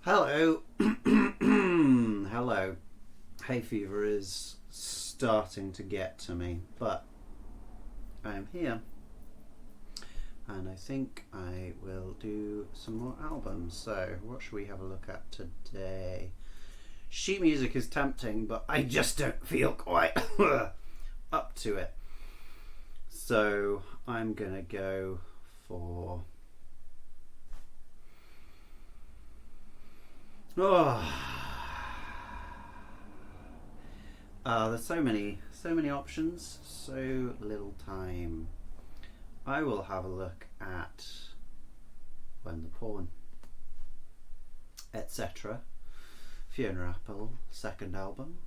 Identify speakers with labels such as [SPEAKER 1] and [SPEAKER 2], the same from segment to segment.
[SPEAKER 1] Hello. Hello. Hay fever is starting to get to me, but I am here. And I think I will do some more albums. So, what should we have a look at today? Sheet music is tempting, but I just don't feel quite up to it. So, I'm gonna go for... there's so many options, so little time. I will have a look at When the Pawn, etc. Fiona Apple, second album,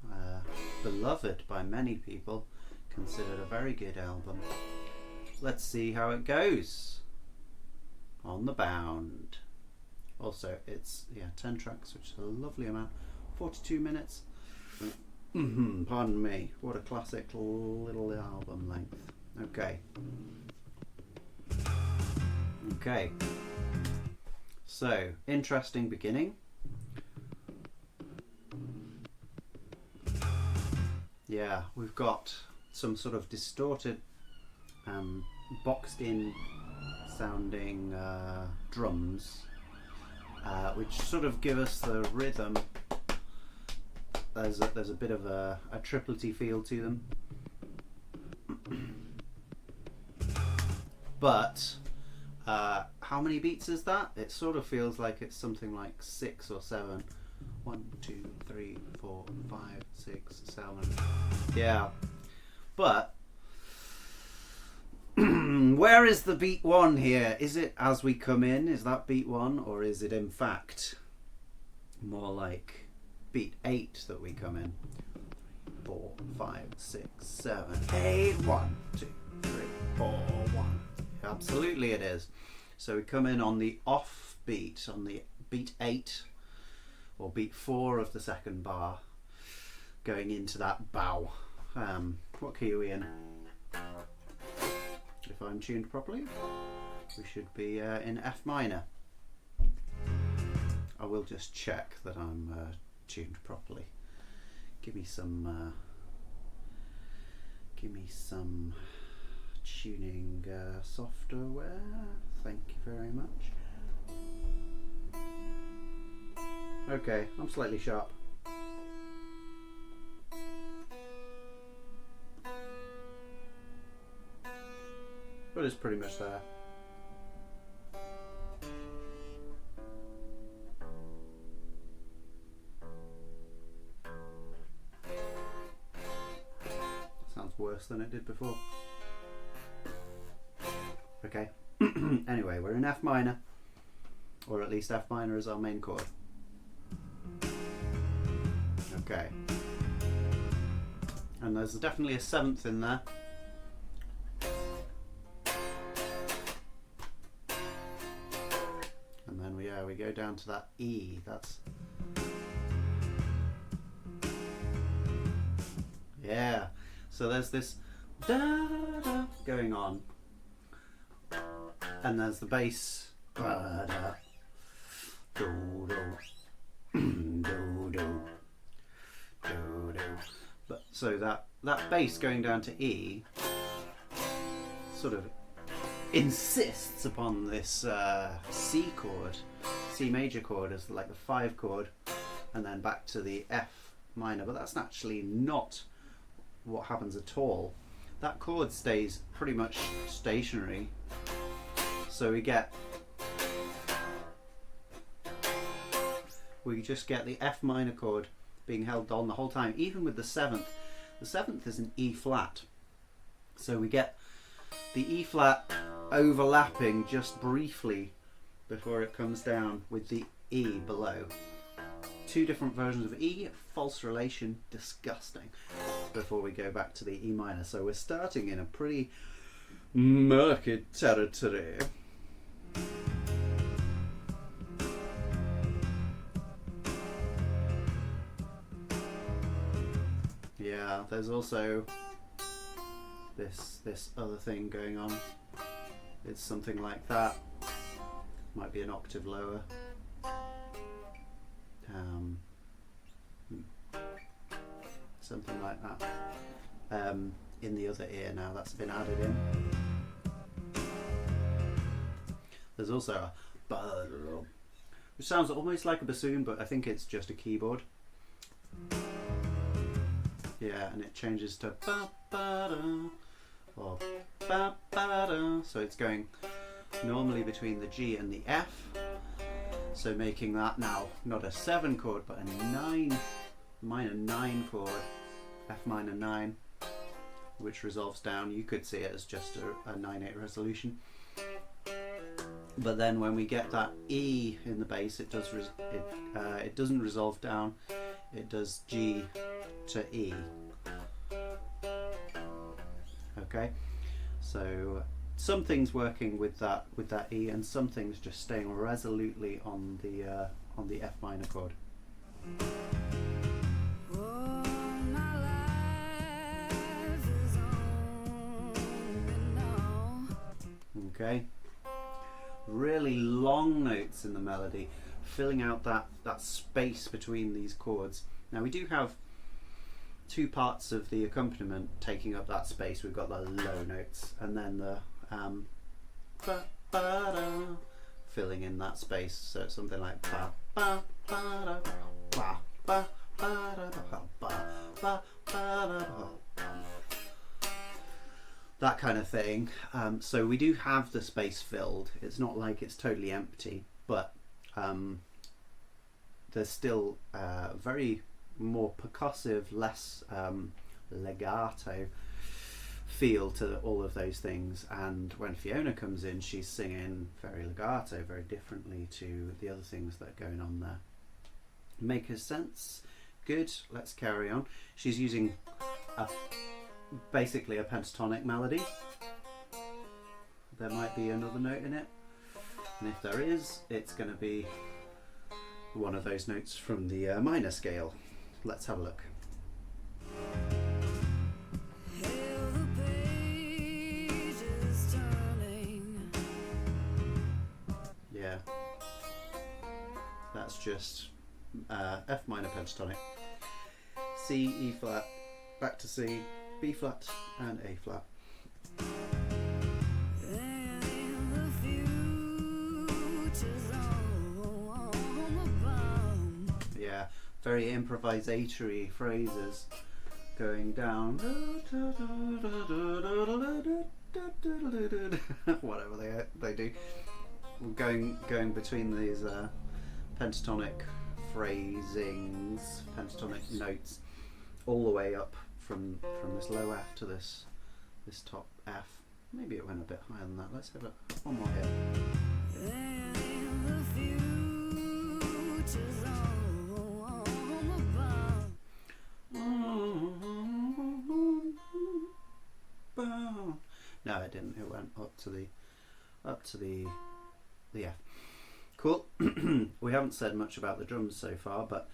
[SPEAKER 1] beloved by many people, considered a very good album. Let's see how it goes. On the Bound. Also, it's 10 tracks, which is a lovely amount. 42 minutes. Pardon me. What a classic little album length. Okay. So, interesting beginning. Yeah, we've got some sort of distorted, boxed in sounding drums, which sort of give us the rhythm. There's a bit of a triplety feel to them. But how many beats is that? It sort of feels like it's something like 6 or 7. 1, 2, 3, 4, 5, 6, 7. Yeah. But where is the beat 1 here? Is it as we come in? Is that beat 1? Or is it in fact more like beat 8 that we come in? 4, 5, 6, 7, 8. 1, 2, 3, 4, 1. Absolutely it is. So we come in on the off beat, on the beat 8 or beat 4 of the second bar, going into that bow. What key are we in? If I'm tuned properly, we should be in F minor. I will just check that I'm tuned properly. Give me some tuning software. Thank you very much. Okay, I'm slightly sharp. But it's pretty much there. Sounds worse than it did before. Okay. Anyway, we're in F minor, or at least F minor is our main chord. Okay. And there's definitely a 7th in there. And then we go down to that E. That's... Yeah. So there's this da-da going on. And there's the bass. Da-da. Do-do. Do-do. Do-do. But so that bass going down to E sort of insists upon this C chord, C major chord as like the 5 chord, and then back to the F minor. But that's actually not what happens at all. That chord stays pretty much stationary. So we just get the F minor chord being held on the whole time, even with the 7th. The 7th is an E flat. So we get the E flat overlapping just briefly before it comes down with the E below. 2 different versions of E, false relation, disgusting, before we go back to the E minor. So we're starting in a pretty murky territory. Yeah, there's also this other thing going on. It's something like that. Might be an octave lower. something like that. In the other ear now, that's been added in. There's also a which sounds almost like a bassoon, but I think it's just a keyboard. Yeah, and it changes to ba ba da or ba ba da. So it's going normally between the G and the F. So making that now not a 7 chord, but a 9 minor 9 chord, F minor 9, which resolves down. You could see it as just a 9/8 resolution. But then when we get that E in the bass, it doesn't resolve down. It does G to E. Okay, so some things working with that E, and some things just staying resolutely on the F minor chord. Okay. Really long notes in the melody, filling out that space between these chords. Now we do have two parts of the accompaniment taking up that space. We've got the low notes and then the ba, ba, da, filling in that space. So it's something like ba, ba, ba, da, ba, ba, ba, da, ba, ba, ba, ba, da, that kind of thing. So we do have the space filled. It's not like it's totally empty, but there's still very more percussive, less legato feel to all of those things. And when Fiona comes in, she's singing very legato, very differently to the other things that are going on there. Make sense? Good. Let's carry on. She's using basically a pentatonic melody. There might be another note in it, and if there is, it's going to be one of those notes from the minor scale. Let's have a look. Yeah, that's just F minor pentatonic, C, E flat, back to C, B flat and A flat. Yeah, very improvisatory phrases going down. Whatever they do. Going between these pentatonic phrasings, pentatonic notes, all the way up from this low F to this top F. Maybe it went a bit higher than that. Let's have one more here. No, it didn't. It went up to the F. Cool. We haven't said much about the drums so far, but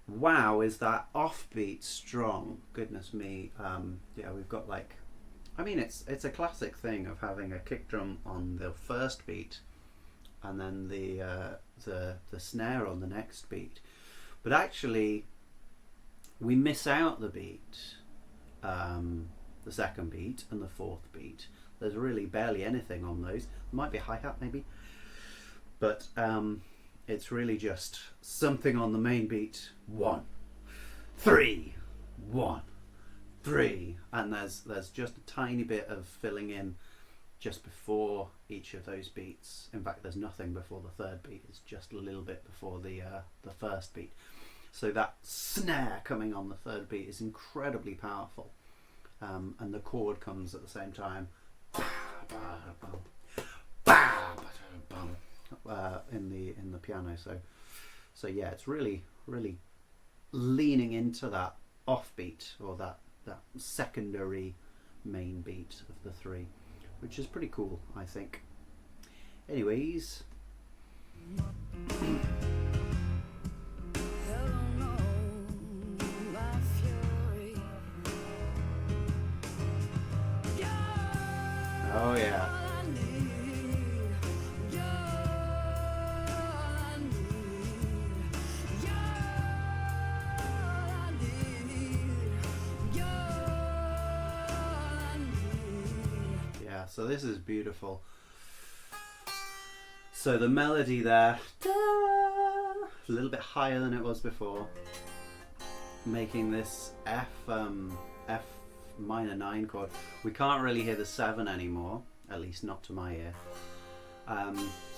[SPEAKER 1] wow, is that offbeat strong? Goodness me. Yeah, we've got like, I mean, it's a classic thing of having a kick drum on the first beat and then the snare on the next beat. But actually, we miss out the beat, the second beat and the fourth beat. There's really barely anything on those. There might be a hi-hat maybe, but it's really just something on the main beat. 1, 3, 1, 3, and there's just a tiny bit of filling in just before each of those beats. In fact, there's nothing before the third beat. It's just a little bit before the first beat. So that snare coming on the third beat is incredibly powerful, and the chord comes at the same time. In the piano. So yeah, it's really leaning into that offbeat, or that secondary main beat of the three, which is pretty cool, I think. Anyways. Oh yeah. so this is beautiful. So the melody there, a little bit higher than it was before, making this F minor 9 chord. We can't really hear the 7 anymore, at least not to my ear.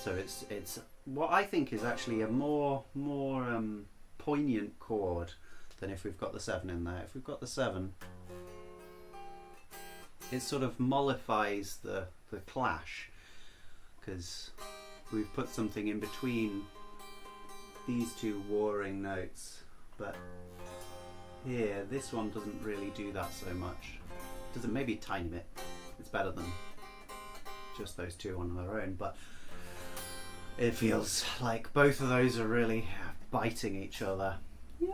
[SPEAKER 1] So it's what I think is actually a more poignant chord than if we've got the 7 in there. If we've got the 7, it sort of mollifies the clash, because we've put something in between these two warring notes. But here, this one doesn't really do that so much. Does it? Maybe a tiny bit. It's better than just those two on their own, but it feels like both of those are really biting each other. Yeah.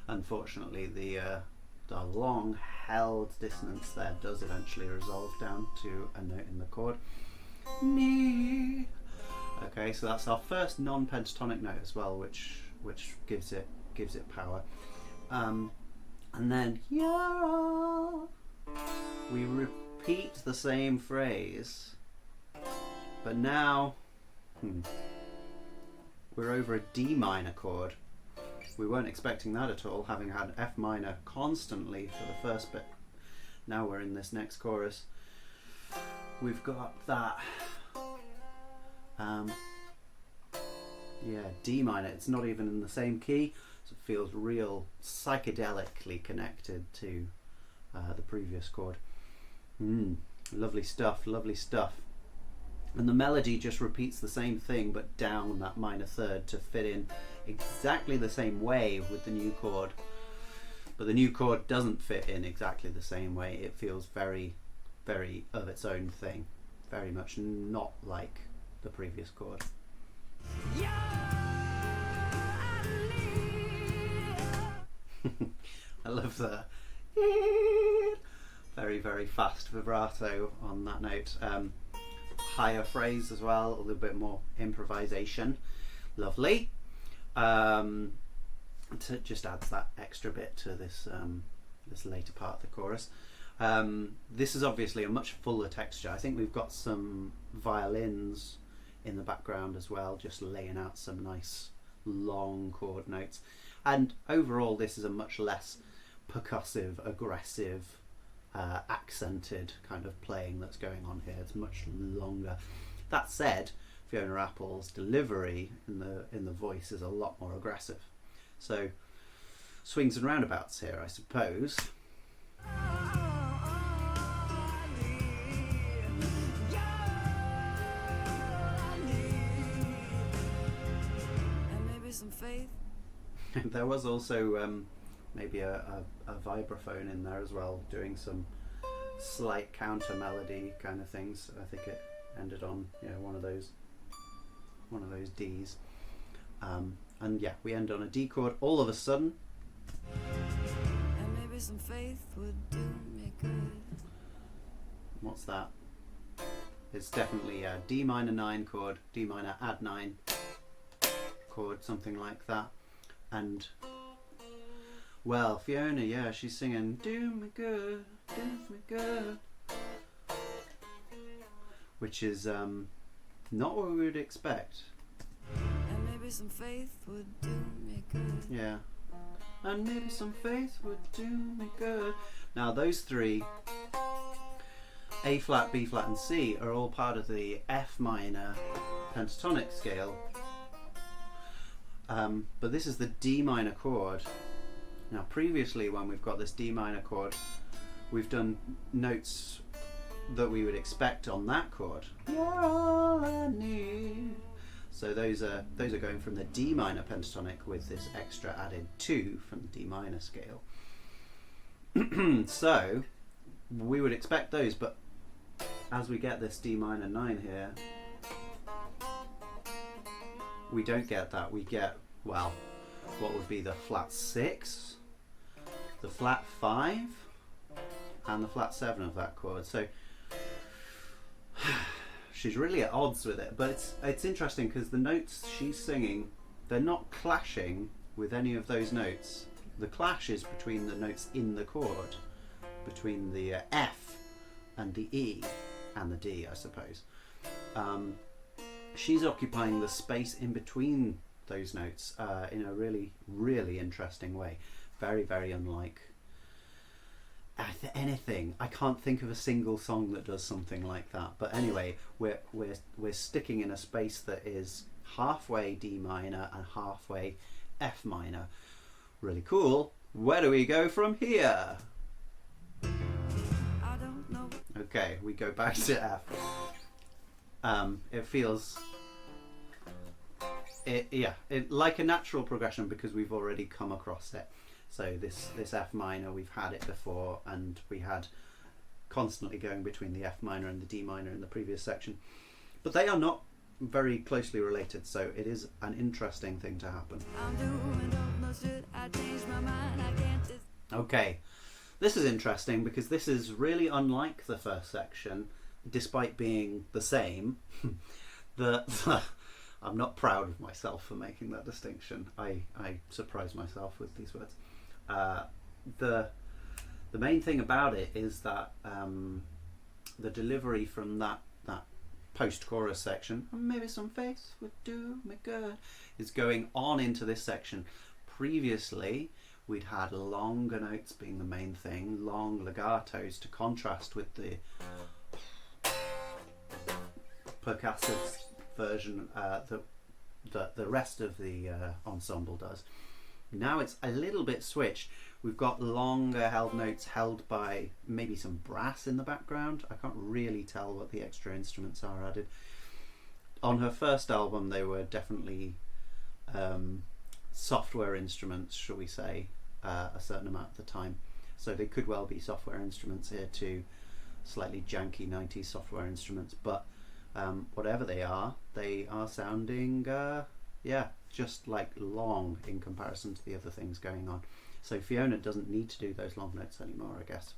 [SPEAKER 1] Unfortunately, the long held dissonance there does eventually resolve down to a note in the chord. Nee. Okay, so that's our first non-pentatonic note as well, which gives it power. And then yeah, we repeat the same phrase, but now we're over a D minor chord. We weren't expecting that at all, having had F minor constantly for the first bit. Now we're in this next chorus. We've got that D minor. It's not even in the same key, so it feels real psychedelically connected to the previous chord. Lovely stuff, lovely stuff. And the melody just repeats the same thing but down that minor third to fit in exactly the same way with the new chord. But the new chord doesn't fit in exactly the same way. It feels very, very of its own thing. Very much not like the previous chord. I love the very, very fast vibrato on that note. Higher phrase as well, a little bit more improvisation. Lovely. Just adds that extra bit to this this later part of the chorus. This is obviously a much fuller texture. I think we've got some violins in the background as well, just laying out some nice long chord notes. And overall, this is a much less percussive, aggressive, accented kind of playing that's going on here. It's much longer. That said, Fiona Apple's delivery in the voice is a lot more aggressive. So swings and roundabouts here, I suppose. There was also maybe a vibraphone in there as well, doing some slight counter melody kind of things. I think it ended on one of those Ds, and yeah, we end on a D chord all of a sudden. And maybe some faith would do me good. What's that? It's definitely a D minor 9 chord, D minor add 9 chord, something like that. And well, Fiona, yeah, she's singing do me good, which is not what we would expect. And maybe some faith would do me good. Yeah. And maybe some faith would do me good. Now those three, A flat, B flat and C, are all part of the F minor pentatonic scale. But this is the D minor chord. Now previously, when we've got this D minor chord, we've done notes that we would expect on that chord. So those are going from the D minor pentatonic with this extra added 2 from the D minor scale. So we would expect those, but as we get this D minor 9 here, we don't get that. We get, well, what would be the flat 6, the flat 5, and the flat 7 of that chord. So she's really at odds with it, but it's interesting because the notes she's singing, they're not clashing with any of those notes. The clash is between the notes in the chord, between the F and the E and the D, I suppose. She's occupying the space in between those notes in a really, really interesting way. Very, very unlike anything. I can't think of a single song that does something like that. But anyway, we're sticking in a space that is halfway D minor and halfway F minor. Really cool. Where do we go from here?
[SPEAKER 2] I don't know.
[SPEAKER 1] Okay, we go back to F. It feels like a natural progression because we've already come across it. So this F minor, we've had it before, and we had constantly going between the F minor and the D minor in the previous section. But they are not very closely related, so it is an interesting thing to happen. Okay, this is interesting because this is really unlike the first section, despite being the same. I'm not proud of myself for making that distinction. I surprise myself with these words. The main thing about it is that the delivery from that post-chorus section, maybe some face would do me good, is going on into this section. Previously, we'd had longer notes being the main thing, long legatos to contrast with the percussive version that the rest of the ensemble does. Now it's a little bit switched. We've got longer held notes held by maybe some brass in the background. I can't really tell what the extra instruments are added. On her first album, they were definitely software instruments, shall we say, a certain amount of the time. So they could well be software instruments here too, slightly janky 90s software instruments. But whatever they are sounding, just like long in comparison to the other things going on. So Fiona doesn't need to do those long notes anymore, I guess.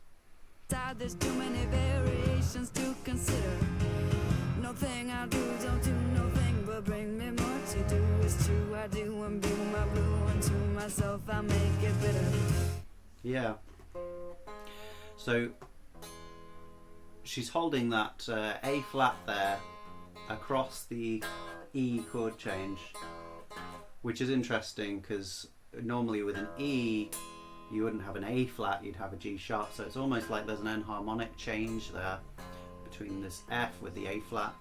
[SPEAKER 2] There's too many variations to consider. Nothing I do, don't do nothing but bring me more to do. It's true, I do imbue my blue, and to myself I make it bitter.
[SPEAKER 1] Yeah. So she's holding that A flat there across the E chord change, which is interesting because normally with an E you wouldn't have an A flat, you'd have a G sharp, so it's almost like there's an enharmonic change there between this F with the A flat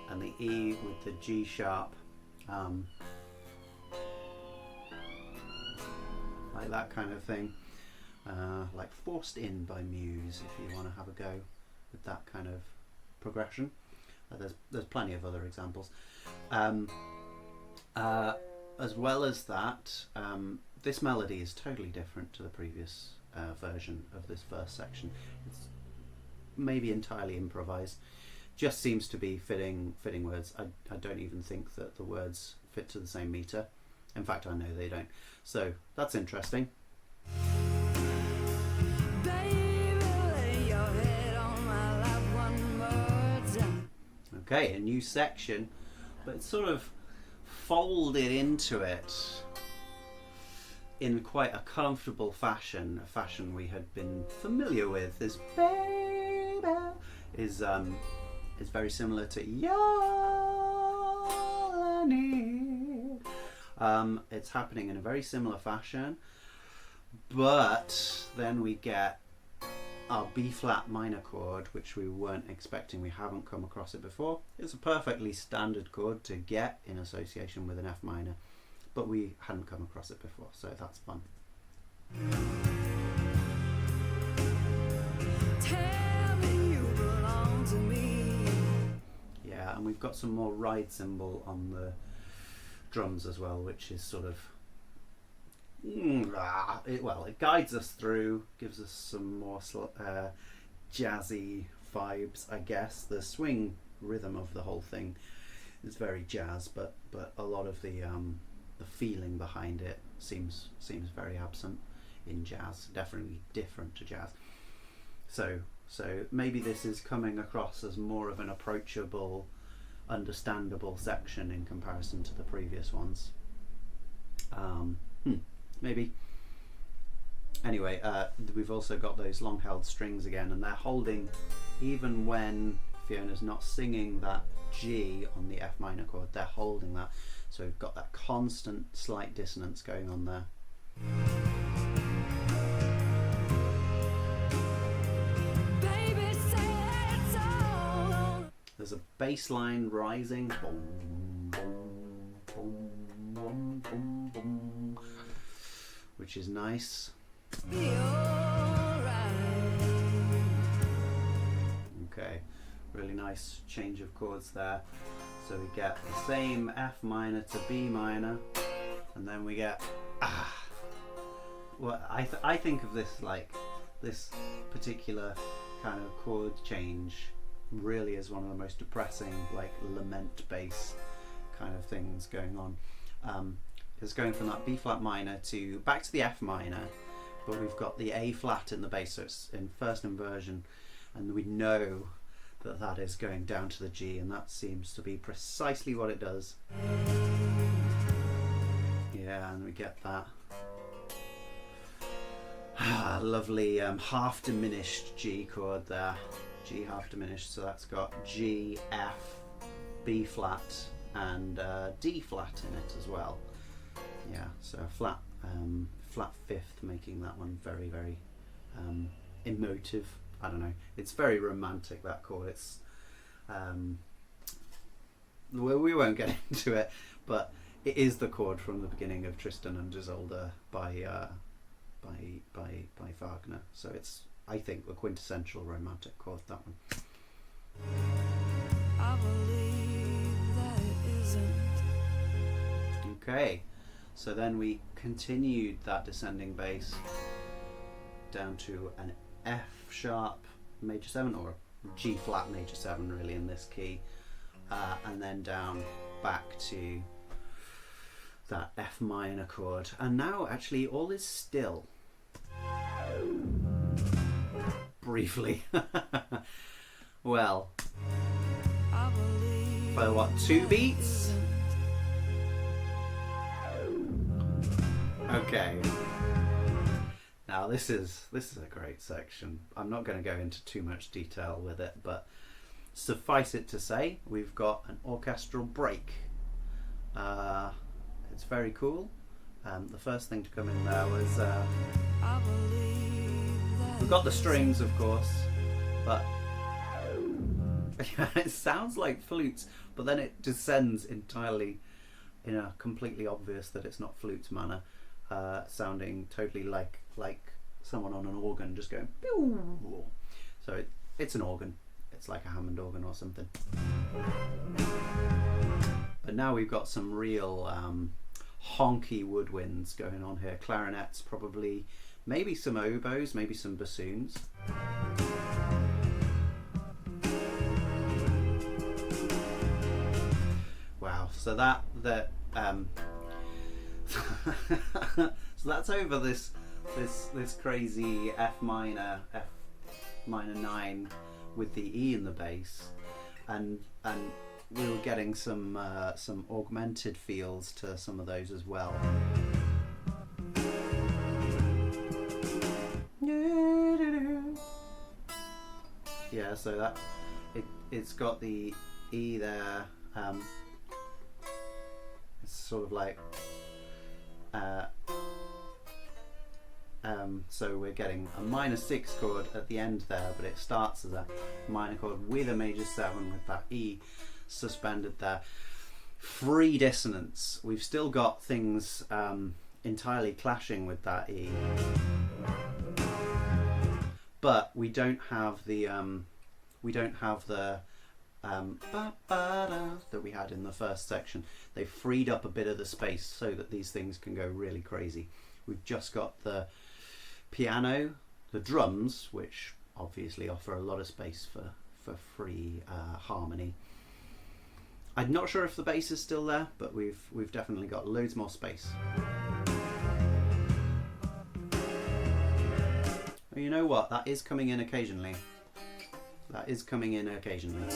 [SPEAKER 1] and the E with the G sharp, like that kind of thing, like Forced In by Muse, if you want to have a go with that kind of progression. There's plenty of other examples. As well as that, this melody is totally different to the previous version of this first section. It's maybe entirely improvised. Just seems to be fitting words. I don't even think that the words fit to the same meter. In fact, I know they don't. So that's interesting. Okay, a new section, but it's sort of folded into it in quite a comfortable fashion, a fashion we had been familiar with. This baby is very similar to All I Need. It's happening in a very similar fashion, but then we get our B flat minor chord, which we weren't expecting. We haven't come across it before. It's a perfectly standard chord to get in association with an F minor, but we hadn't come across it before, so that's fun.
[SPEAKER 2] Tell me you belong to me.
[SPEAKER 1] Yeah, and we've got some more ride cymbal on the drums as well, which is sort of it guides us through, gives us some more jazzy vibes, I guess. The swing rhythm of the whole thing is very jazz, but a lot of the feeling behind it seems very absent in jazz. Definitely different to jazz. So maybe this is coming across as more of an approachable, understandable section in comparison to the previous ones. Maybe. Anyway, we've also got those long held strings again, and they're holding even when Fiona's not singing that G on the F minor chord, they're holding that. So we've got that constant slight dissonance going on there.
[SPEAKER 2] Baby, say it's all.
[SPEAKER 1] There's a bass line rising, boom, boom, boom, boom, boom, boom, which is nice.
[SPEAKER 2] Be alright.
[SPEAKER 1] Okay, really nice change of chords there. So we get the same F minor to B minor, and then we get well, I think of this like this particular kind of chord change really is one of the most depressing, like lament bass kind of things going on. It's going from that B flat minor to back to the F minor, but we've got the A flat in the bass, so it's in first inversion, and we know that that is going down to the G, and that seems to be precisely what it does. Yeah, and we get that lovely half diminished G chord there. G half diminished, so that's got G, F, B flat, and D flat in it as well. Yeah, so a flat fifth, making that one very, very emotive. I don't know. It's very romantic, that chord. It's we won't get into it, but it is the chord from the beginning of Tristan and Isolde by Wagner. So it's, I think, the quintessential romantic chord, that one.
[SPEAKER 2] I believe that it isn't.
[SPEAKER 1] Okay, so then we continued that descending bass down to an F sharp major 7, or G flat major 7 really in this key, and then down back to that F minor chord, and now actually all is still. Briefly. Well,
[SPEAKER 2] I believe
[SPEAKER 1] for what, 2 beats? Okay. Now this is a great section. I'm not going to go into too much detail with it, but suffice it to say, we've got an orchestral break. It's very cool. The first thing to come in there was
[SPEAKER 2] I believe that
[SPEAKER 1] we've got the strings, of course, but it sounds like flutes, but then it descends entirely in a completely obvious that it's not flutes manner, sounding totally like someone on an organ just going pew. So it's an organ. It's like a Hammond organ or something. But now we've got some real honky woodwinds going on here. Clarinets, probably, maybe some oboes, maybe some bassoons. Wow, so that so that's over this crazy F minor 9 with the E in the bass, and we were getting some augmented feels to some of those as well. Yeah, so that it's got the E there. It's sort of like so we're getting a minor 6 chord at the end there, but it starts as a minor chord with a major 7 with that E suspended there. Free dissonance. We've still got things entirely clashing with that E, but we don't have the ba-ba-da that we had in the first section. They freed up a bit of the space so that these things can go really crazy. We've just got the piano, the drums, which obviously offer a lot of space for free harmony. I'm not sure if the bass is still there, but we've definitely got loads more space. Well, you know what? That is coming in occasionally. That is coming in occasionally.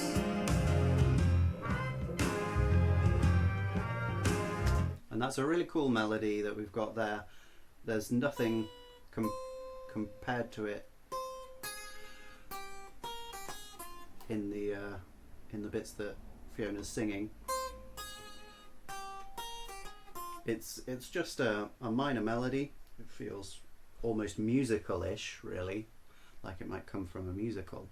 [SPEAKER 1] And that's a really cool melody that we've got there. There's nothing compared to it. in the bits that Fiona's singing. It's just a minor melody. It feels almost musical-ish, really, like it might come from a musical.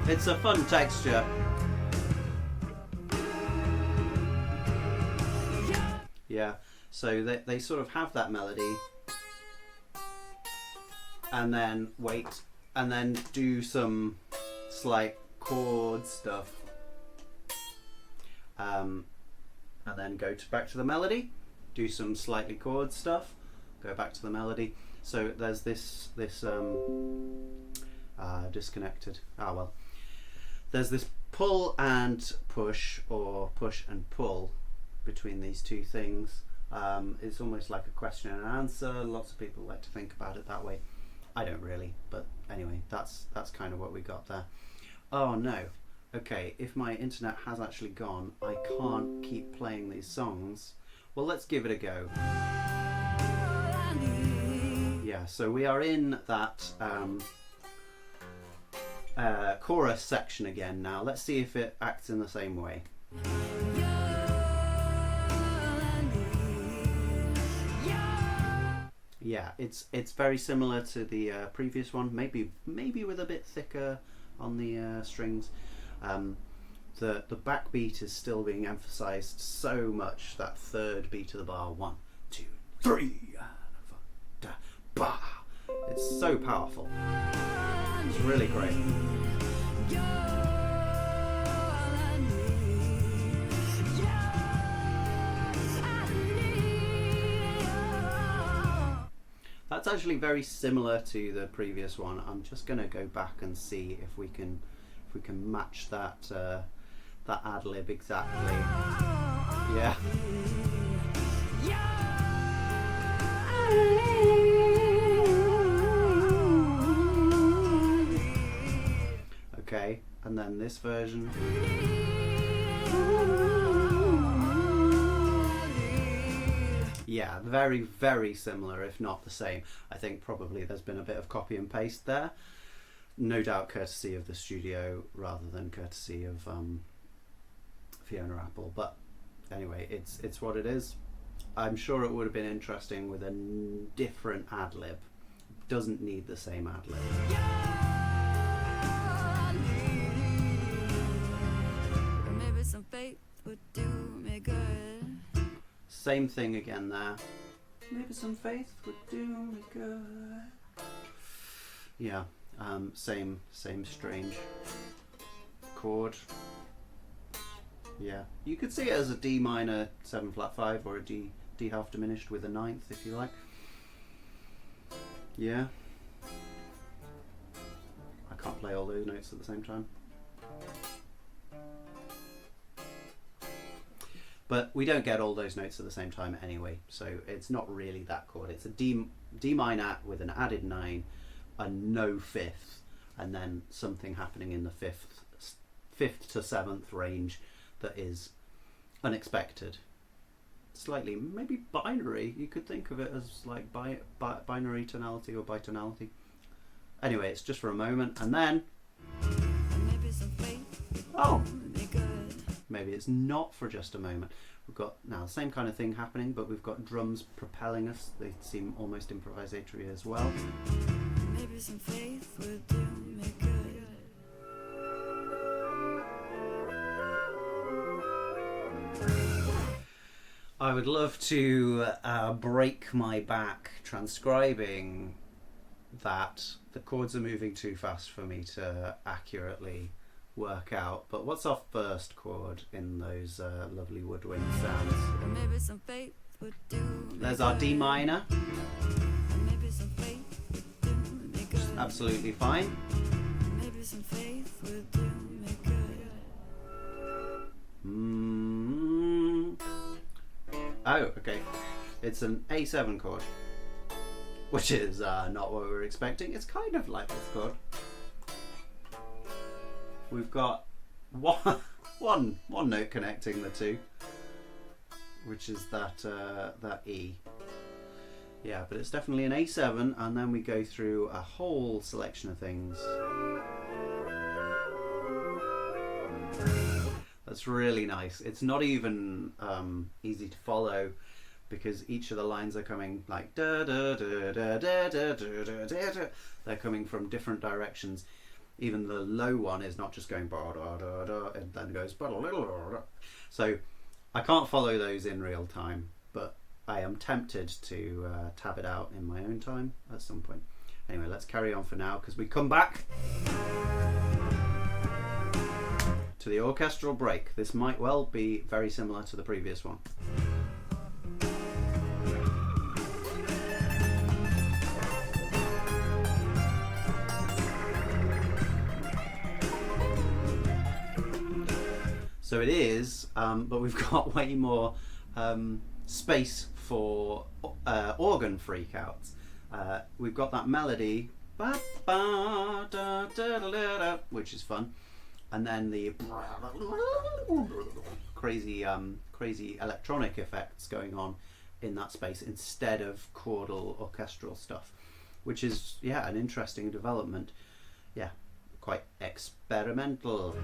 [SPEAKER 1] It's a fun texture. Yeah, so they sort of have that melody and then wait and then do some slight chord stuff, and then go back to the melody, do some slightly chord stuff, go back to the melody. So there's this disconnected. There's this pull and push, or push and pull, between these two things. It's almost like a question and answer. Lots of people like to think about it that way. I don't really, but anyway, that's kind of what we got there. Oh no. Okay, if my internet has actually gone, I can't keep playing these songs. Well, let's give it a go. Yeah, so we are in that chorus section again now. Let's see if it acts in the same way. Yeah, it's very similar to the previous one. Maybe with a bit thicker on the strings. The backbeat is still being emphasised so much. That third beat of the bar, 1, 2, 3, ba. It's so powerful. It's really great. That's actually very similar to the previous one. I'm just going to go back and see if we can match that that ad lib exactly. Yeah. Okay, and then this version. Yeah, very, very similar, if not the same. I think probably there's been a bit of copy and paste there. No doubt courtesy of the studio rather than courtesy of Fiona Apple. But anyway, it's what it is. I'm sure it would have been interesting with a different ad-lib. Doesn't need the same ad-lib.
[SPEAKER 2] Maybe some faith would do me good.
[SPEAKER 1] Same thing again there. Maybe some faith would do me good. Yeah, same strange chord. Yeah, you could see it as a D minor 7 flat 5 or a D half diminished with a 9th if you like. Yeah. I can't play all those notes at the same time. But we don't get all those notes at the same time anyway, so it's not really that chord. It's a D minor with an added 9, a no 5th, and then something happening in the 5th to 7th range that is unexpected. Slightly, maybe binary. You could think of it as like binary tonality or bitonality. Anyway, it's just for a moment, and then oh, maybe it's not for just a moment. We've got now the same kind of thing happening, but we've got drums propelling us. They seem almost improvisatory as well.
[SPEAKER 2] Maybe some faith would do me good.
[SPEAKER 1] I would love to break my back transcribing that. The chords are moving too fast for me to accurately work out. But what's our first chord in those lovely woodwind sounds?
[SPEAKER 2] Maybe some faith would do me
[SPEAKER 1] There's our D minor.
[SPEAKER 2] Maybe some faith would do me good.
[SPEAKER 1] Absolutely fine.
[SPEAKER 2] Maybe some faith would do me good.
[SPEAKER 1] Oh, okay. It's an A7 chord, which is not what we were expecting. It's kind of like this chord. We've got one note connecting the two, which is that E. Yeah, but it's definitely an A7, and then we go through a whole selection of things. That's really nice. It's not even easy to follow because each of the lines are coming like da da da da da da da da da. They're coming from different directions. Even the low one is not just going ba da da da and then goes ba da da da. So I can't follow those in real time, but I am tempted to tab it out in my own time at some point. Anyway, let's carry on for now because we come back to the orchestral break. This might well be very similar to the previous one. So it is, but we've got way more space for organ freakouts. We've got that melody, ba, ba, da, da, da, da, da, which is fun, and then the crazy electronic effects going on in that space instead of chordal orchestral stuff, which is an interesting development. Yeah, quite experimental.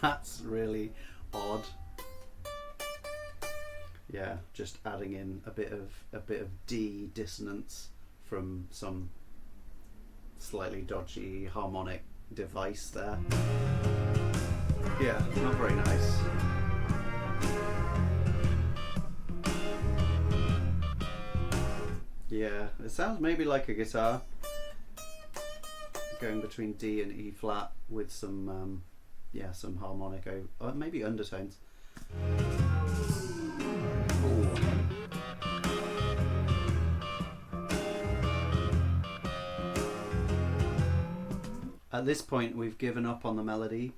[SPEAKER 1] That's really odd. Yeah, just adding in a bit of D dissonance from some slightly dodgy harmonic device there. Yeah, not very nice. Yeah, it sounds maybe like a guitar going between D and E flat with some some harmonic or maybe undertones. Ooh. At this point we've given up on the melody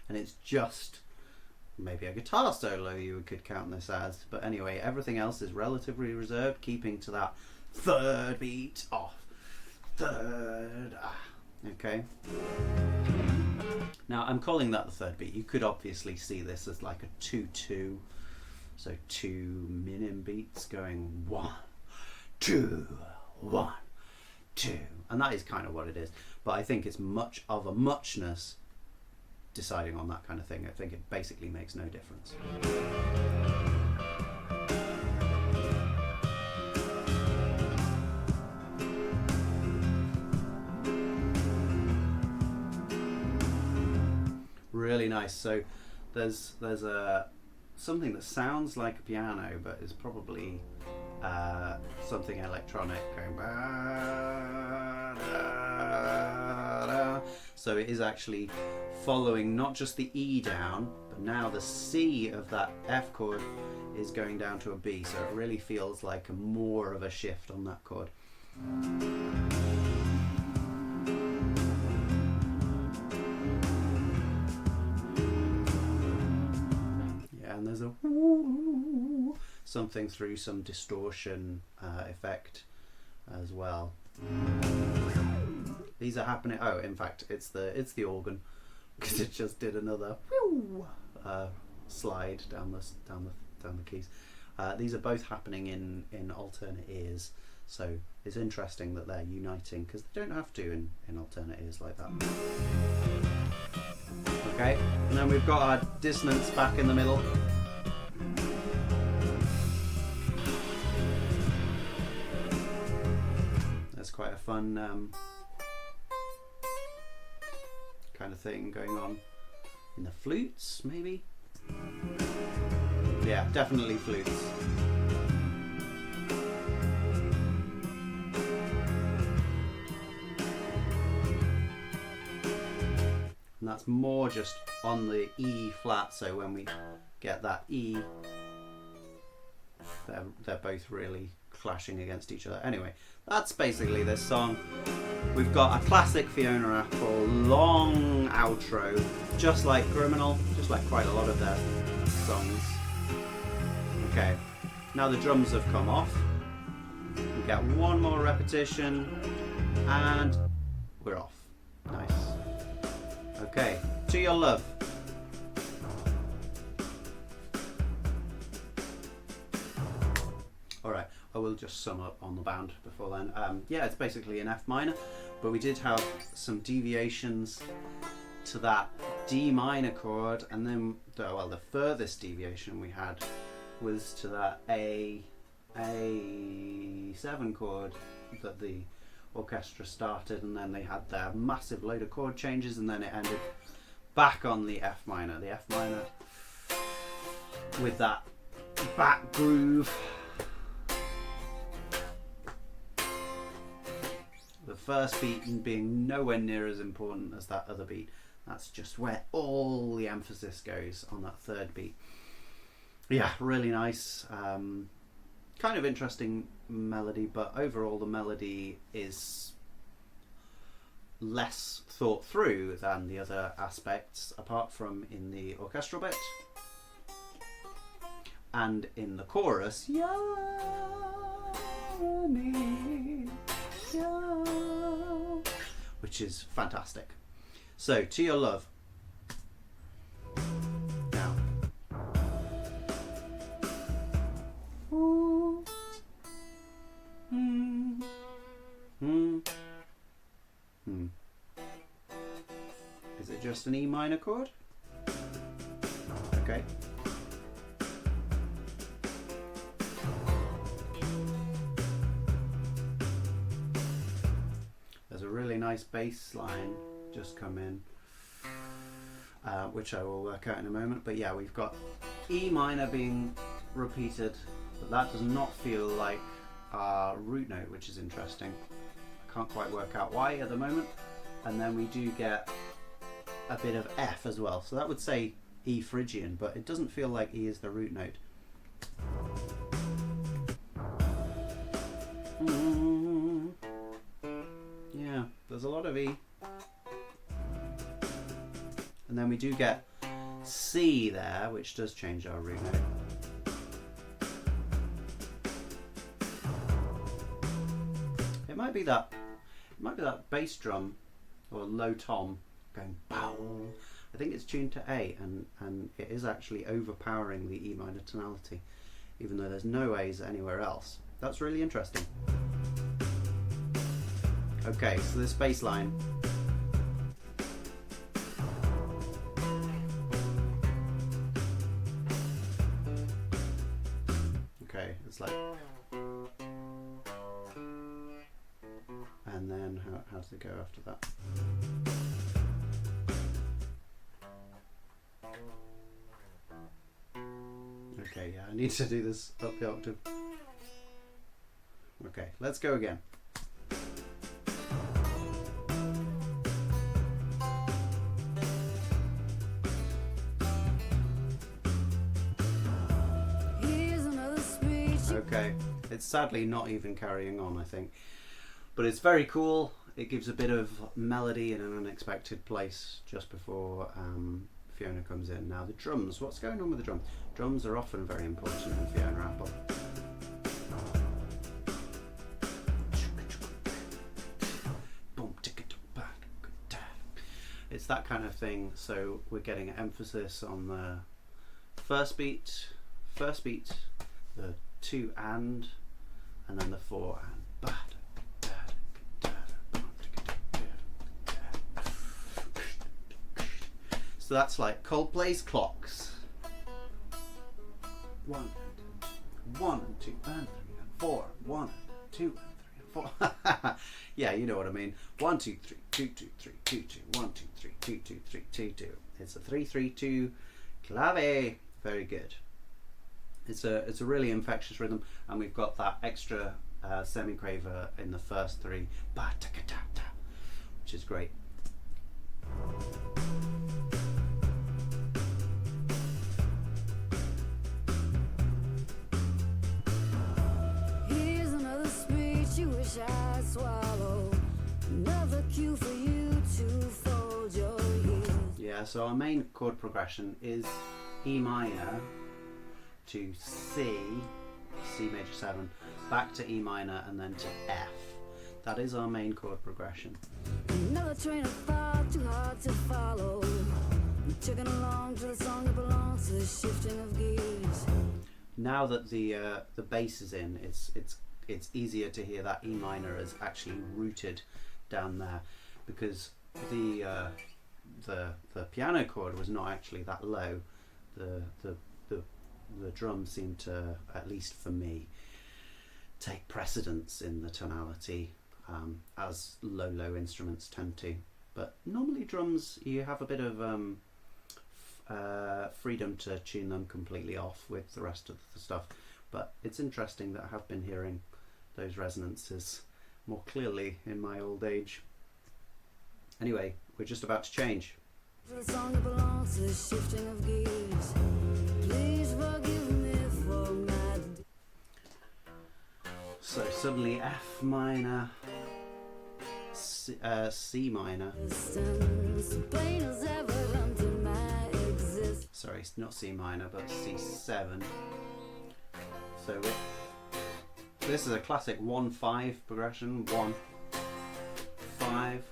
[SPEAKER 1] and it's just maybe a guitar solo you could count this as, but anyway, everything else is relatively reserved, keeping to that third beat off. Okay. Now I'm calling that the third beat. You could obviously see this as like a 2-2, so 2 minim beats going 1, 2, 1, 2, and that is kind of what it is. But I think it's much of a muchness deciding on that kind of thing. I think it basically makes no difference. Really nice. So there's a something that sounds like a piano but is probably something electronic going ba, da, da. So it is actually following not just the E down, but now the C of that F chord is going down to a B, so it really feels like more of a shift on that chord. And there's a something through some distortion effect as well. These are happening. Oh, in fact, it's the organ because it just did another slide down the keys. These are both happening in alternate ears, so it's interesting that they're uniting because they don't have to in alternate ears like that. Okay, and then we've got our dissonance back in the middle. That's quite a fun kind of thing going on in the flutes, maybe? Yeah, definitely flutes. And that's more just on the E flat, so when we get that E, they're both really clashing against each other. Anyway, that's basically this song. We've got a classic Fiona Apple long outro, just like Criminal, just like quite a lot of their songs. Okay, now the drums have come off. We get one more repetition and we're off. Nice. Okay, To Your Love. Alright, I will just sum up on the band before then. Yeah, it's basically an F minor, but we did have some deviations to that D minor chord, and then the furthest deviation we had was to that A7 chord that the orchestra started, and then they had their massive load of chord changes, and then it ended back on the F minor. The F minor with that back groove. The first beat being nowhere near as important as that other beat. That's just where all the emphasis goes, on that third beat. Yeah, really nice. Kind of interesting melody, but overall the melody is less thought through than the other aspects, apart from in the orchestral bit and in the chorus. Which is fantastic. So, To Your Love. Now. Is it just an E minor chord? Okay. There's a really nice bass line just come in, which I will work out in a moment. But yeah, we've got E minor being repeated, but that does not feel like our root note, which is interesting. I can't quite work out why at the moment. And then we do get a bit of F as well, so that would say E Phrygian, but it doesn't feel like E is the root note. Yeah, there's a lot of E. And then we do get C there, which does change our root note. It might be that bass drum or low tom going bow. I think it's tuned to A, and it is actually overpowering the E minor tonality, even though there's no A's anywhere else. That's really interesting. Okay, so this bass line. Okay, it's like, and then how does it go after that? Okay, yeah, I need to do this up the octave. Okay, let's go again. Okay, it's sadly not even carrying on, I think, but it's very cool. It gives a bit of melody in an unexpected place just before Fiona comes in. Now the drums, what's going on with the drums? Drums are often very important in Fiona Apple. It's that kind of thing, so we're getting emphasis on the first beat, the 2 and then the 4 and. So that's like Coldplay's Clocks. 1 and 2 and 3 and 4. 1 and 2 and 3 and 4. Yeah, you know what I mean. 1 2 3 2 2 3 2 2 1 2 3 2 2 3 2 2. It's a 3-3-2 clave. Very good. It's a really infectious rhythm, and we've got that extra semiquaver in the first 3, which is great.
[SPEAKER 2] Here's another speech you wish I'd swallow. Another cue for you to fold your ears.
[SPEAKER 1] Yeah, so our main chord progression is E minor to C, C major 7, back to E minor, and then to F. That is our main chord progression.
[SPEAKER 2] Another train of thought too hard to follow. Chugging along to the song that belongs to the shifting of gears.
[SPEAKER 1] Now that the bass is in, it's easier to hear that E minor is actually rooted down there, because the piano chord was not actually that low. The drums seem to, at least for me, take precedence in the tonality, as low instruments tend to. But normally drums, you have a bit of freedom to tune them completely off with the rest of the stuff. But it's interesting that I have been hearing those resonances more clearly in my old age. Anyway, we're just about to change.
[SPEAKER 2] The song that belongs to the shifting of gears. Please forgive me for my...
[SPEAKER 1] So suddenly F minor, C minor.
[SPEAKER 2] Plain as evident in my existence.
[SPEAKER 1] Sorry, not C minor, but C7. So this is a classic 1-5 progression. 1, 5.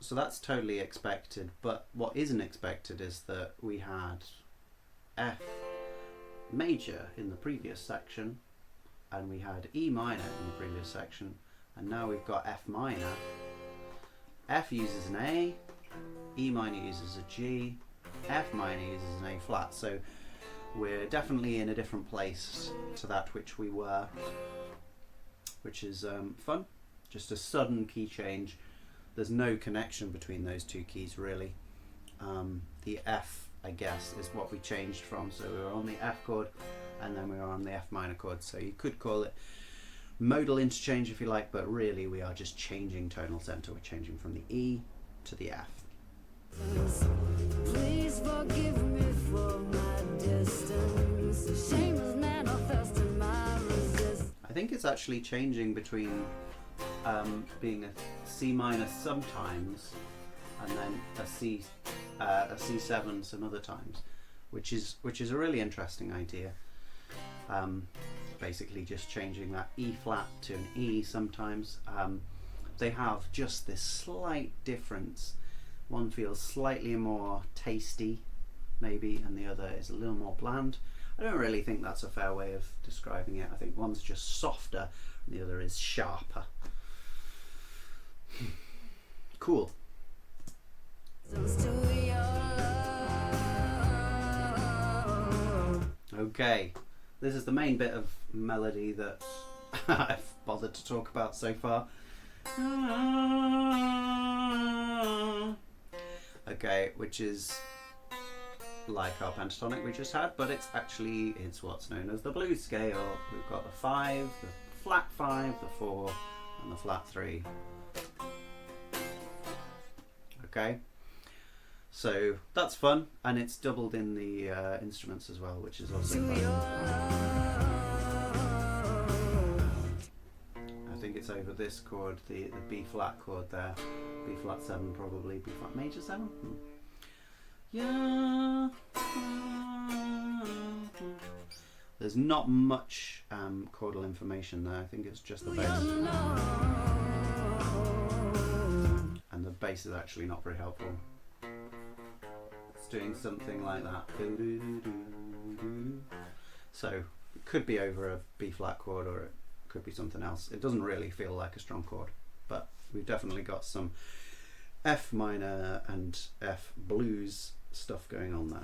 [SPEAKER 1] So that's totally expected, but what isn't expected is that we had F major in the previous section, and we had E minor in the previous section, and now we've got F minor. F uses an A, E minor uses a G, F minor uses an A flat, so we're definitely in a different place to that which we were, which is fun. Just a sudden key change. There's no connection between those two keys really. The F, I guess, is what we changed from. So we were on the F chord and then we were on the F minor chord. So you could call it modal interchange if you like, but really we are just changing tonal center. We're changing from the E to the F.
[SPEAKER 2] Please forgive me for my distance. Shame is manifest in my resistance.
[SPEAKER 1] I think it's actually changing between being a C minor sometimes and then a C7 some other times, which is a really interesting idea. Basically just changing that E flat to an E sometimes. They have just this slight difference. One feels slightly more tasty maybe, and the other is a little more bland. I don't really think that's a fair way of describing it. I think one's just softer and the other is sharper. Cool. Okay, this is the main bit of melody that I've bothered to talk about so far. Okay, which is like our pentatonic we just had, but it's what's known as the blues scale. We've got the 5, the flat 5, the 4, and the flat 3. Okay, so that's fun, and it's doubled in the instruments as well, which is also fun. I think it's over this chord, the B flat chord there, B flat 7 probably, B flat major 7. Yeah. There's not much chordal information there. I think it's just the bass. And the bass is actually not very helpful. It's doing something like that. So it could be over a B flat chord or it could be something else. It doesn't really feel like a strong chord, but we've definitely got some F minor and F blues stuff going on there.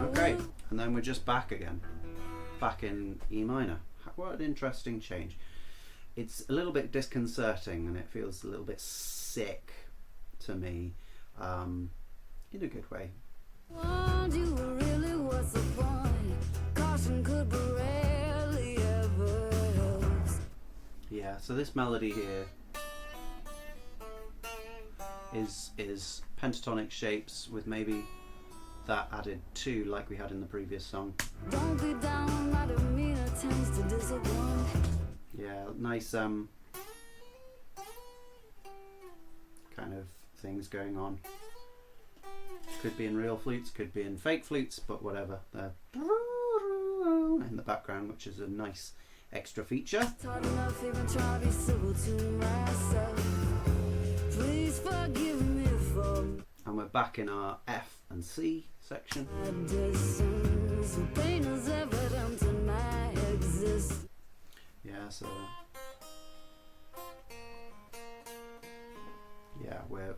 [SPEAKER 1] Okay, and then we're just back again, back in E minor. What an interesting change. It's a little bit disconcerting and it feels a little bit sick to me, in a good way. Yeah, so this melody here is pentatonic shapes with maybe that added too, like we had in the previous song. Don't be down, my demeanor tends to disappoint. Yeah, nice kind of things going on. Could be in real flutes, could be in fake flutes, but whatever. They're in the background, which is a nice extra feature.
[SPEAKER 2] It's hard enough even trying to be civil to myself. Please forgive me for
[SPEAKER 1] And we're back in our F and C section.
[SPEAKER 2] my distance. The pain is evident in my existence.
[SPEAKER 1] Yeah, so yeah, we're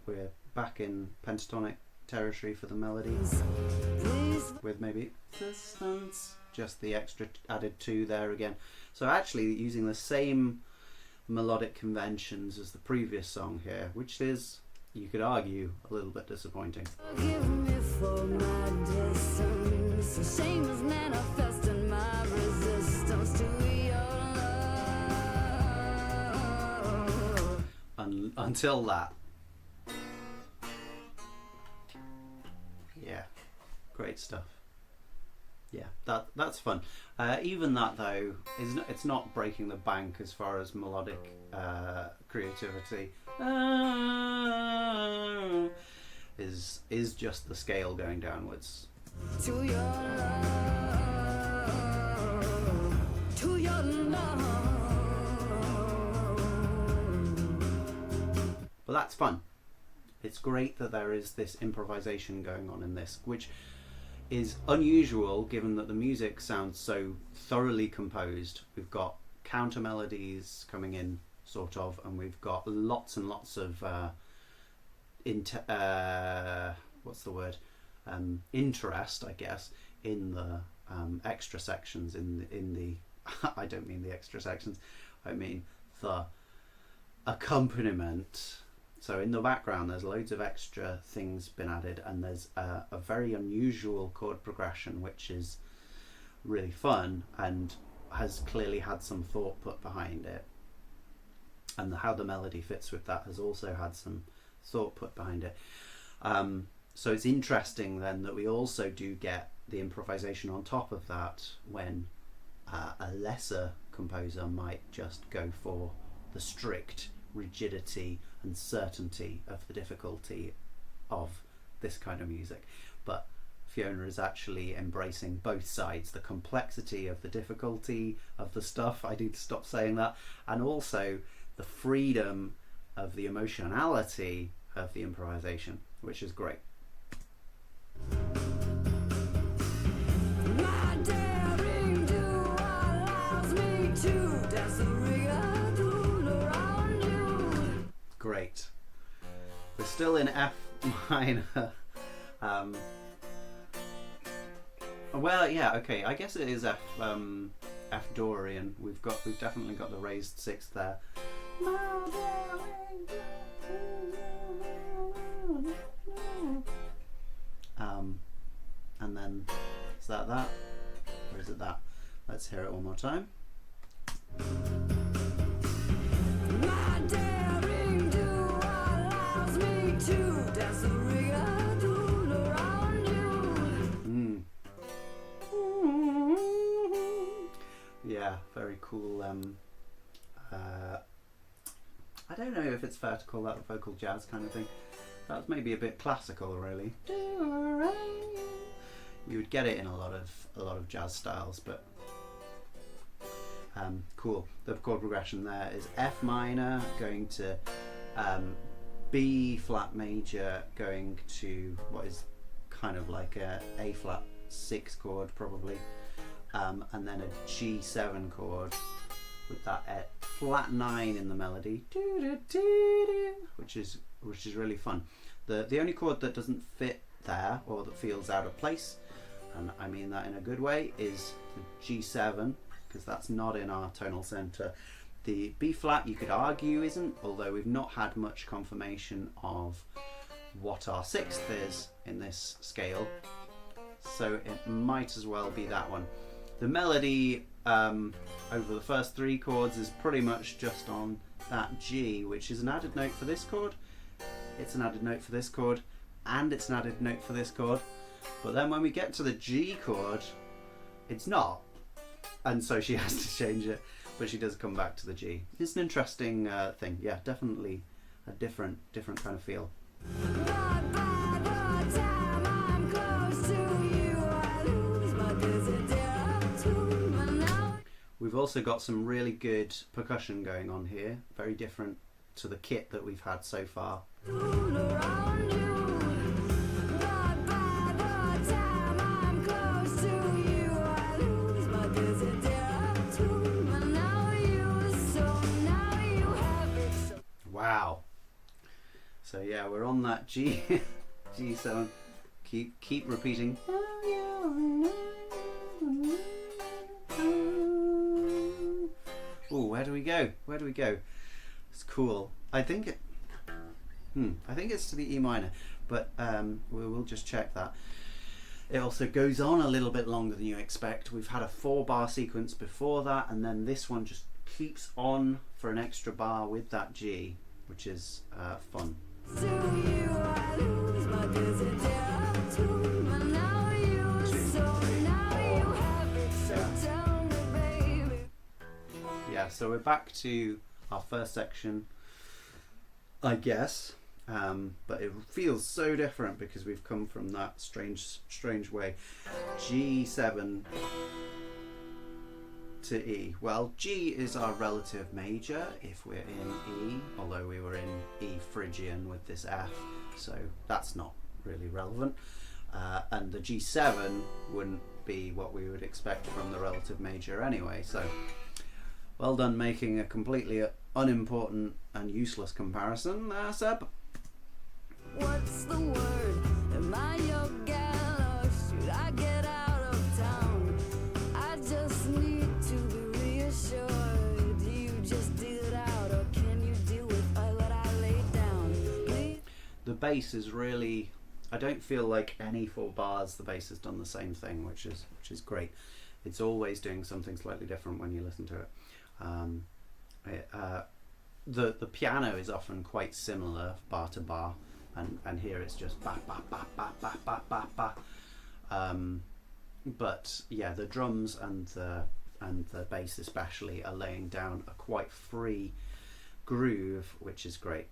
[SPEAKER 1] back in pentatonic territory for the melody,
[SPEAKER 2] Please
[SPEAKER 1] with maybe distance, just the extra added 2 there again. So actually using the same melodic conventions as the previous song here, which is, you could argue, a little bit disappointing.
[SPEAKER 2] forgive me for my distance. The shame is manifest in my resistance to your love.
[SPEAKER 1] Until that. Yeah, great stuff. Yeah, that's fun. Even that though it's not breaking the bank as far as melodic creativity. Is just the scale going downwards.
[SPEAKER 2] To your love. To your love.
[SPEAKER 1] But that's fun. It's great that there is this improvisation going on in this, which is unusual given that the music sounds so thoroughly composed. We've got counter melodies coming in, sort of, and we've got lots and lots of what's the word? Interest, I guess, in the extra sections. In the I don't mean the extra sections. I mean the accompaniment. So in the background there's loads of extra things been added, and there's a very unusual chord progression which is really fun and has clearly had some thought put behind it, and how the melody fits with that has also had some thought put behind it. So it's interesting then that we also do get the improvisation on top of that, when a lesser composer might just go for the strict rigidity and certainty of the difficulty of this kind of music. But Fiona is actually embracing both sides, the complexity of the difficulty of the stuff, I need to stop saying that, and also the freedom of the emotionality of the improvisation, which is great.
[SPEAKER 2] My daring do allows me to dance the rigadoon around you.
[SPEAKER 1] Great. We're still in F minor. Well, yeah, okay. I guess it is F Dorian. We've definitely got the raised sixth there. And then is that, or is it that? Let's hear it one more time.
[SPEAKER 2] My daring do allows me to dance the rigadoon around you.
[SPEAKER 1] Yeah, very cool. I don't know if it's fair to call that a vocal jazz kind of thing. That's maybe a bit classical, really. You would get it in a lot of jazz styles, but cool. The chord progression there is F minor going to B flat major, going to what is kind of like a flat 6 chord probably, and then a G7 chord with that flat 9 in the melody, which is really fun. The only chord that doesn't fit there, or that feels out of place, and I mean that in a good way, is the G7, because that's not in our tonal center. The B flat, you could argue, isn't, although we've not had much confirmation of what our 6th is in this scale, so it might as well be that one. The melody over the first 3 chords is pretty much just on that G, which is an added note for this chord, it's an added note for this chord, and it's an added note for this chord. But then when we get to the G chord, it's not, and so she has to change it, but she does come back to the G. It's an interesting thing. Yeah, definitely a different kind of feel.
[SPEAKER 2] But by the time I'm close to you, I lose my desideratum. And now
[SPEAKER 1] We've also got some really good percussion going on here, very different to the kit that we've had so far. Wow. So yeah, we're on that G7. Keep repeating. Oh, where do we go? Where do we go? It's cool. I think it's to the E minor, but we will just check that. It also goes on a little bit longer than you expect. We've had a 4-bar sequence before that, and then this one just keeps on for an extra bar with that G, which is fun. Yeah, so we're back to our first section, I guess, but it feels so different because we've come from that strange way. G7 to E. Well, G is our relative major if we're in E, although we were in E Phrygian with this F, so that's not really relevant. And the G7 wouldn't be what we would expect from the relative major anyway, so well done making a completely unimportant and useless comparison there, Seb.
[SPEAKER 2] What's the word? Am I your gal or should I get out of town? I just need to be reassured. Do you just deal it out or can you deal with what I laid down? Please?
[SPEAKER 1] The bass is really, I don't feel like any 4 bars the bass has done the same thing, which is great. It's always doing something slightly different when you listen to it. The piano is often quite similar bar to bar, and here it's just ba ba ba ba ba ba ba ba. But yeah, the drums and the bass especially are laying down a quite free groove, which is great.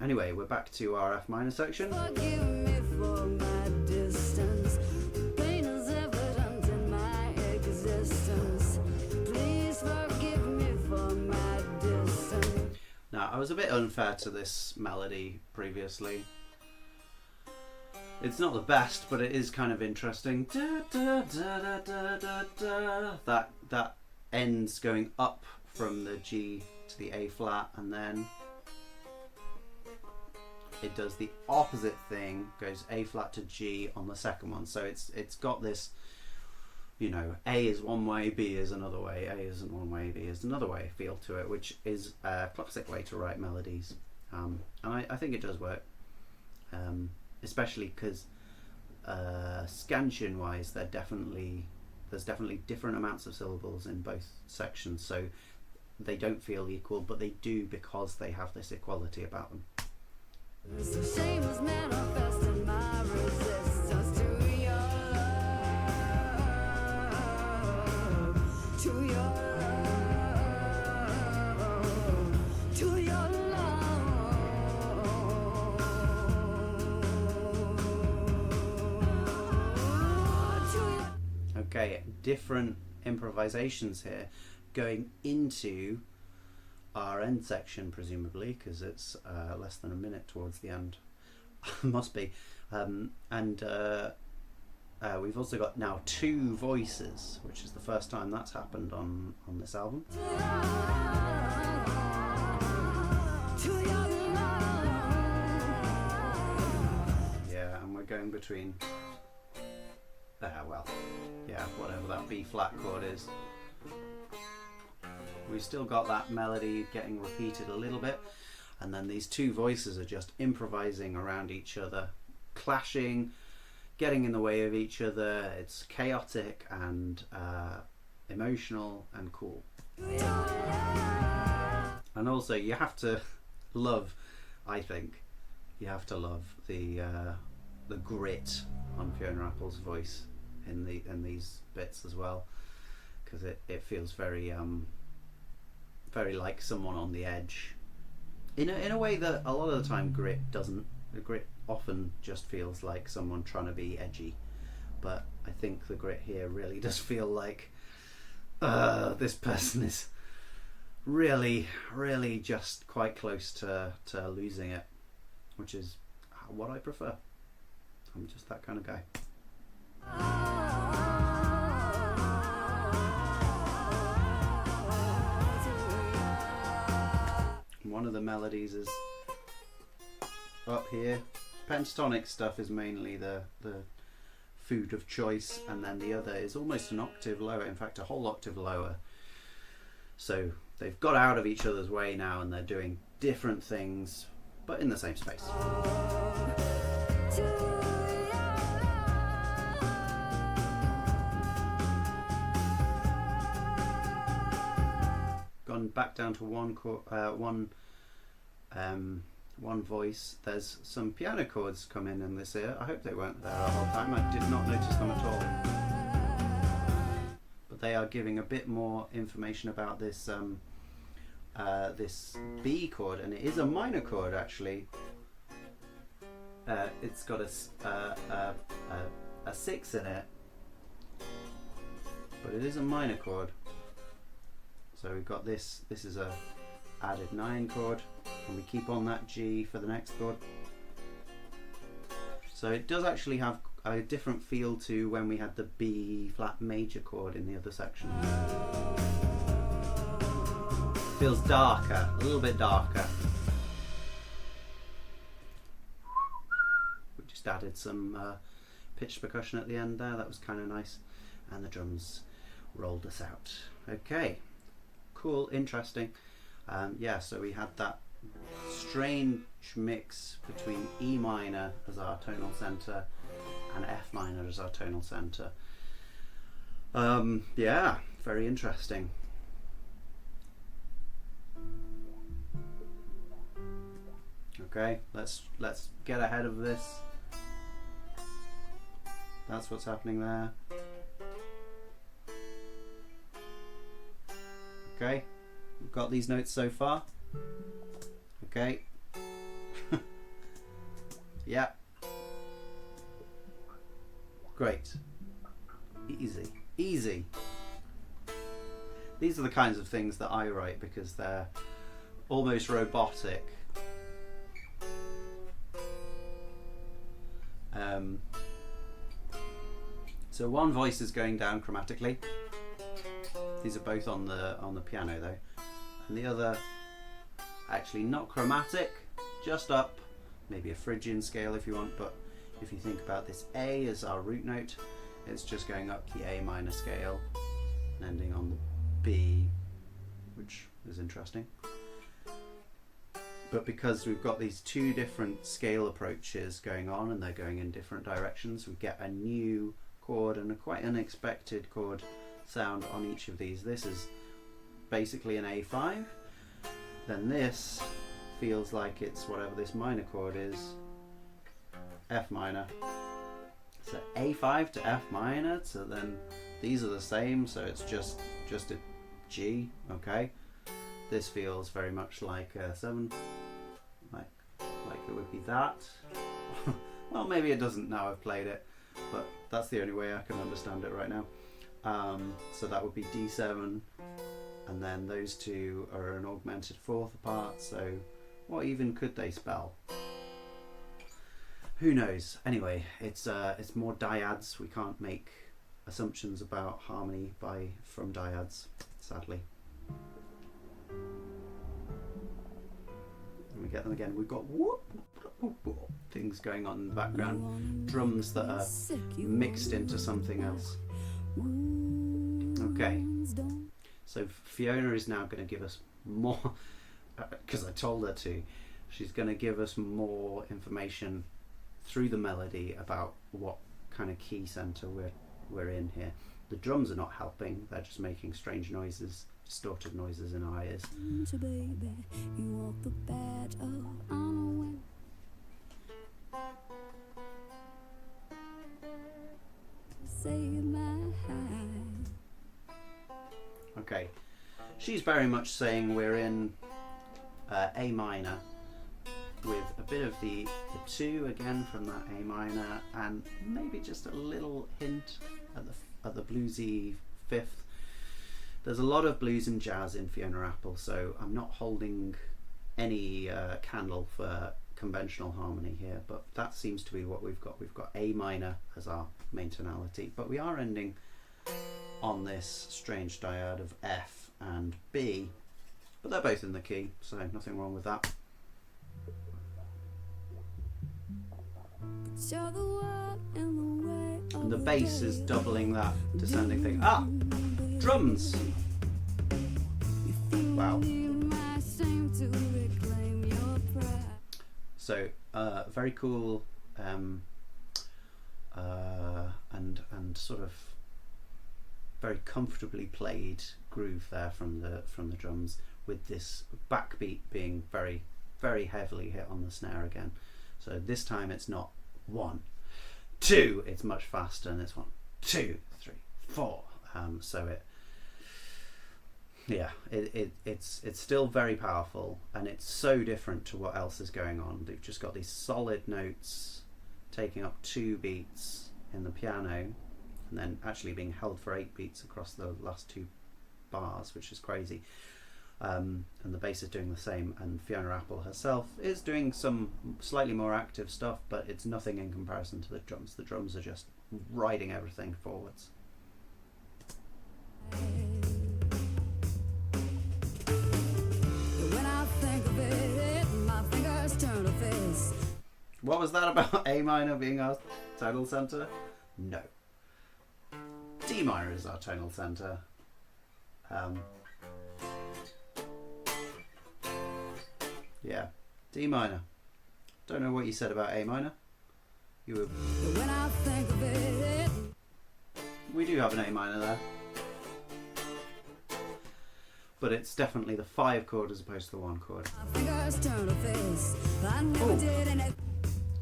[SPEAKER 1] Anyway, we're back to our F minor section.
[SPEAKER 2] Forgive me for my distance. Pain is evident in my existence. Please forgive me for my distance.
[SPEAKER 1] Now, I was a bit unfair to this melody previously. It's not the best, but it is kind of interesting. Da, da, da, da, da, da, da. That ends going up from the G to the A flat, and then it does the opposite thing, goes A flat to G on the second one. So it's got this, you know, A is one way, B is another way, A isn't one way, B is another way feel to it, which is a classic way to write melodies. And I think it does work, especially because scansion wise there's definitely different amounts of syllables in both sections, so they don't feel equal, but they do because they have this equality about them.
[SPEAKER 2] The shame is manifest in my resistance to your love, to your love, to your love.
[SPEAKER 1] Okay, different improvisations here going into our end section, presumably, because it's less than a minute towards the end. Must be. We've also got now 2 voices, which is the first time that's happened on this album. Yeah, and we're going between whatever that B flat chord is. We've still got that melody getting repeated a little bit, and then these 2 voices are just improvising around each other, clashing, getting in the way of each other. It's chaotic and emotional and cool. And also you have to love, I think, you have to love the grit on Fiona Apple's voice in these bits as well, because it feels very very like someone on the edge, in a way that a lot of the time grit doesn't. The grit often just feels like someone trying to be edgy, but I think the grit here really does feel like This person is really, really just quite close to losing it, which is what I prefer. I'm just that kind of guy. One of the melodies is up here. Pentatonic stuff is mainly the food of choice, and then the other is almost an octave lower, in fact a whole octave lower. So they've got out of each other's way now and they're doing different things but in the same space. Gone back down to one voice. There's some piano chords come in this ear. I hope they weren't there the whole time. I did not notice them at all. But they are giving a bit more information about this this B chord, and it is a minor chord actually. It's got a 6 in it, but it is a minor chord. So we've got this. This is a added 9 chord, and we keep on that G for the next chord. So it does actually have a different feel to when we had the B flat major chord in the other section. Feels darker, a little bit darker. We just added some pitched percussion at the end there, that was kind of nice, and the drums rolled us out. Okay, cool, interesting. Yeah, so we had that strange mix between E minor as our tonal center and F minor as our tonal center. Yeah, very interesting. Okay, let's get ahead of this. That's what's happening there. Okay, we've got these notes so far. Okay. Yeah. Great. Easy. Easy. These are the kinds of things that I write because they're almost robotic. So one voice is going down chromatically. These are both on the piano though, and the other actually not chromatic, just up, maybe a Phrygian scale if you want, but if you think about this A as our root note, it's just going up the A minor scale and ending on the B, which is interesting. But because we've got these two different scale approaches going on and they're going in different directions, we get a new chord and a quite unexpected chord sound on each of these. This is basically an A5. Then this feels like it's whatever this minor chord is, F minor. So A5 to F minor, so then these are the same, so it's just a G, okay? This feels very much like a 7, like it would be that. Well, maybe it doesn't now I've played it, but that's the only way I can understand it right now. So that would be D7, and then those two are an augmented fourth apart, so what even could they spell? Who knows? Anyway, it's more dyads. We can't make assumptions about harmony from dyads, sadly. And we get them again. We've got whoop, whoop, whoop, things going on in the background, drums that are mixed into something else. Okay, so Fiona is now going to give us more, because I told her to. She's going to give us more information through the melody about what kind of key center we're in here. The drums are not helping, they're just making strange noises, distorted noises in our ears.
[SPEAKER 2] Baby, you walk the battle on a wing. Save my high.
[SPEAKER 1] Okay, she's very much saying we're in A minor with a bit of the 2 again from that A minor, and maybe just a little hint at the bluesy 5th. There's a lot of blues and jazz in Fiona Apple, so I'm not holding any candle for conventional harmony here, but that seems to be what we've got. We've got A minor as our main tonality, but we are ending on this strange dyad of F and B, but they're both in the key, so nothing wrong with that. And the bass is doubling that descending thing. Ah! Drums! Wow. So, very cool and sort of very comfortably played groove there from the drums, with this backbeat being very, very heavily hit on the snare again. So this time it's not 1, 2, it's much faster, and it's 1, 2, 3, 4. So it's still very powerful, and it's so different to what else is going on. They've just got these solid notes taking up 2 beats in the piano, and then actually being held for 8 beats across the last 2 bars, which is crazy. And the bass is doing the same, and Fiona Apple herself is doing some slightly more active stuff, but it's nothing in comparison to the drums. The drums are just riding everything forwards. When I think of it, my fingers turn to face. What was that about A minor being our tonal center? No. D minor is our tonal center. Yeah, D minor. Don't know what you said about A minor. You were. When I think of it. We do have an A minor there, but it's definitely the 5 chord as opposed to the 1 chord. Oh.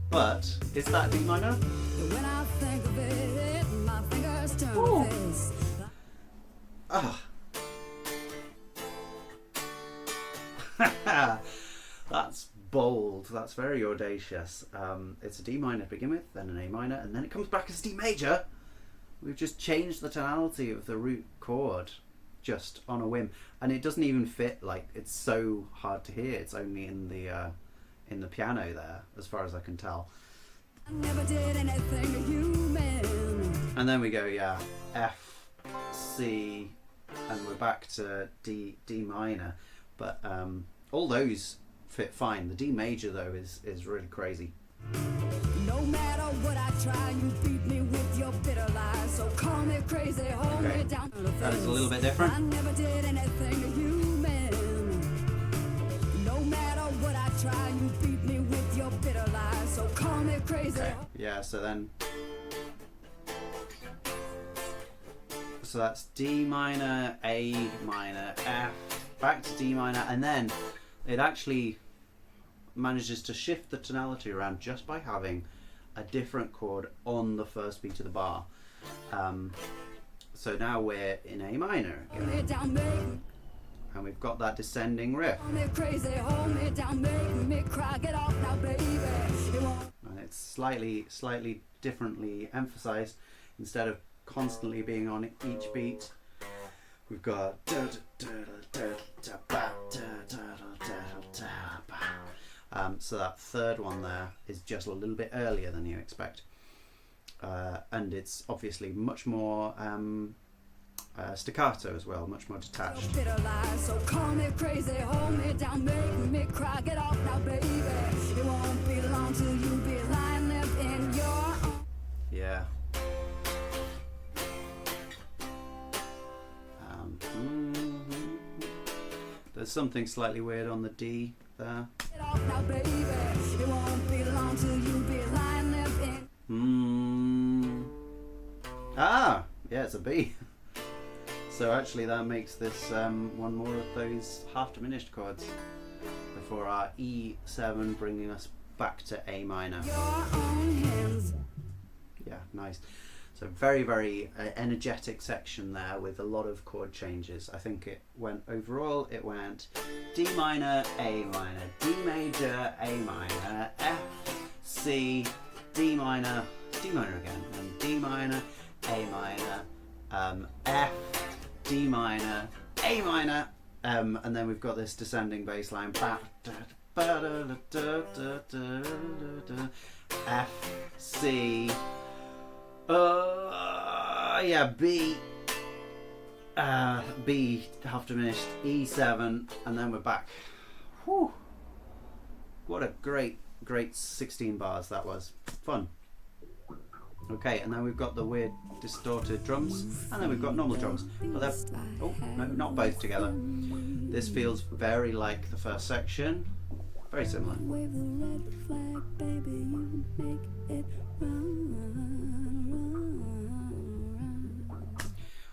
[SPEAKER 1] But is that D minor? When I think of it, my fingers turn to face. Ah. That's bold. That's very audacious. It's a D minor to begin with, then an A minor, and then it comes back as D major. We've just changed the tonality of the root chord just on a whim, and it doesn't even fit. Like, it's so hard to hear. It's only in the piano there, as far as I can tell. I never did anything to you, man. And then we go, F, C, and we're back to D minor. But all those fit fine. The D major though is really crazy. No matter what I try, you beat me with your bitter lies. So call me crazy, hold me down. That is a little bit different. I never did anything to you, man. No matter what I try, you beat me with your bitter lies. So call me crazy. Okay. Yeah, so that's D minor, A minor, F, back to D minor, and then it actually manages to shift the tonality around just by having a different chord on the first beat of the bar. So now we're in A minor again. And we've got that descending riff. And it's slightly differently emphasized. Instead of constantly being on each beat, we've got so that third one there is just a little bit earlier than you expect, and it's obviously much more staccato as well, much more detached. So call me crazy, hold me down, make me cry, get off now, baby. It won't be long till you be lying up in your own. Yeah. There's something slightly weird on the D there. Now, baby, it won't be long till you be lying up in. Ah, yeah, it's a B. So actually that makes this one more of those half diminished chords before our E7 bringing us back to A minor. Yeah, nice. So very, very energetic section there with a lot of chord changes. I think it went D minor, A minor, D major, A minor, F, C, D minor again, and D minor, A minor, F, D minor, A minor, and then we've got this descending bass line. F, C, yeah, B, B half diminished, E7, and then we're back. Whew. What a great 16 bars that was. Fun. Okay, and then we've got the weird distorted drums, and then we've got normal drums. But they're, oh, no, not both together. This feels very like the first section. Very similar.
[SPEAKER 2] Wave the red flag, baby, you make it run.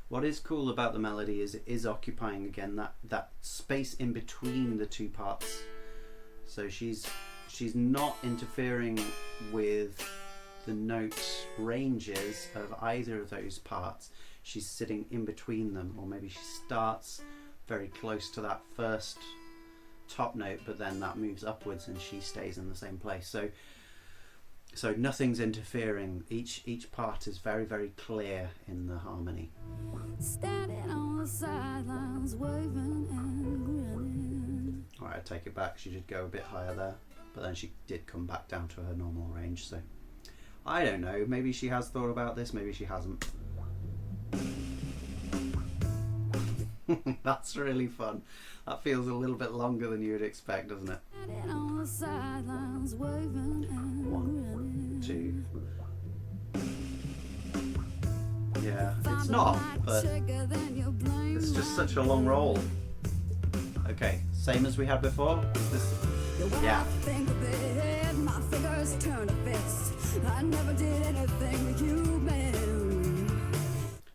[SPEAKER 1] What is cool about the melody is it is occupying again that space in between the two parts. So she's not interfering with the note ranges of either of those parts. She's sitting in between them, or maybe she starts very close to that first top note, but then that moves upwards and she stays in the same place. So nothing's interfering. Each part is very, very clear in the harmony.
[SPEAKER 2] Standing on the sidelines, waving and grinning.
[SPEAKER 1] Alright, I take it back. She did go a bit higher there, but then she did come back down to her normal range. So I don't know. Maybe she has thought about this. Maybe she hasn't. That's really fun. That feels a little bit longer than you would expect, doesn't it?
[SPEAKER 2] Standing on the sidelines, waving and
[SPEAKER 1] 1, 2. Yeah, it's not, but it's just such a long roll. Okay, same as we had before. Yeah.
[SPEAKER 2] My fingers turn to fists. I never did anything with you, man.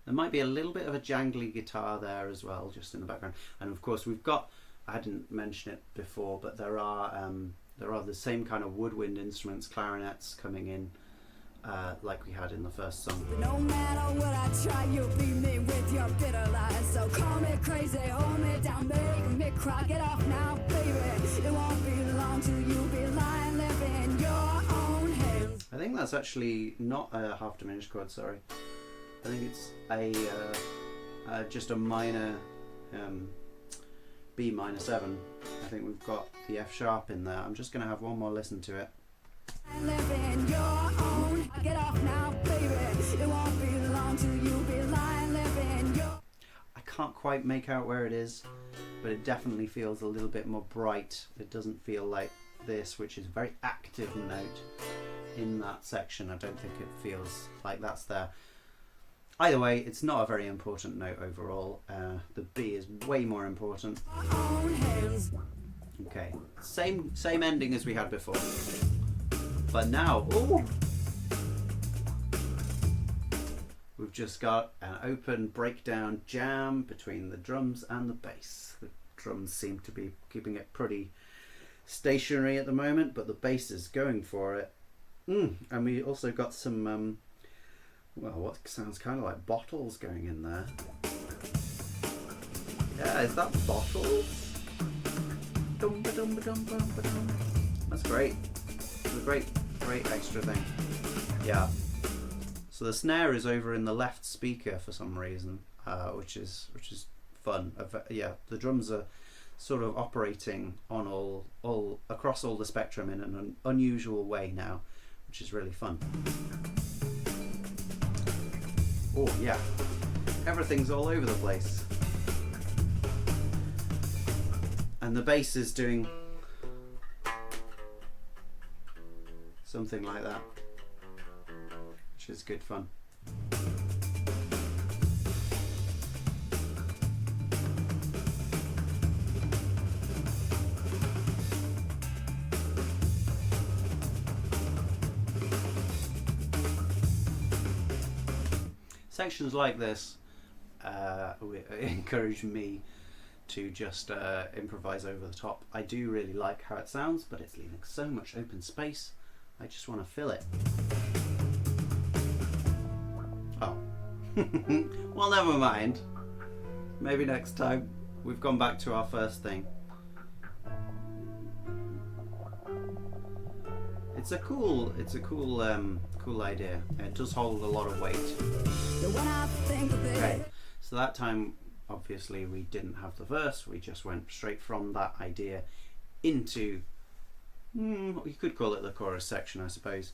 [SPEAKER 1] There might be a little bit of a jangly guitar there as well, just in the background. And of course we've got, I didn't mention it before, but there are the same kind of woodwind instruments, clarinets coming in, like we had in the first song.
[SPEAKER 2] No matter what I try, you beat me with your bitter lies. So call me crazy, hold me down, make me cry. Get off now, baby. It won't be long till you be lying, living in your own hands.
[SPEAKER 1] I think that's actually not a half diminished chord, sorry. I think it's just a minor B minor 7. I think we've got the F sharp in there. I'm just going to have one more listen to it.
[SPEAKER 2] Living your own. Get off now, baby. It won't be long till you be lying, living your.
[SPEAKER 1] I can't quite make out where it is, but it definitely feels a little bit more bright. It doesn't feel like this, which is a very active note in that section. I don't think it feels like that's there. Either way, it's not a very important note overall. The B is way more important. Okay, same ending as we had before. But now, ooh, we've just got an open breakdown jam between the drums and the bass. The drums seem to be keeping it pretty stationary at the moment, but the bass is going for it. And we also got some well, what sounds kind of like bottles going in there. Yeah, is that bottles? That's great. It's a great extra thing. Yeah. So the snare is over in the left speaker for some reason, which is fun. Yeah, the drums are sort of operating on all across all the spectrum in an unusual way now, which is really fun. Oh yeah, everything's all over the place. And the bass is doing something like that, which is good fun. Sections like this encourage me to just improvise over the top. I do really like how it sounds, but it's leaving so much open space. I just want to fill it. Oh. Well, never mind. Maybe next time. We've gone back to our first thing. It's a cool idea. It does hold a lot of weight. Okay, so that time obviously we didn't have the verse, we just went straight from that idea into, you could call it the chorus section, I suppose,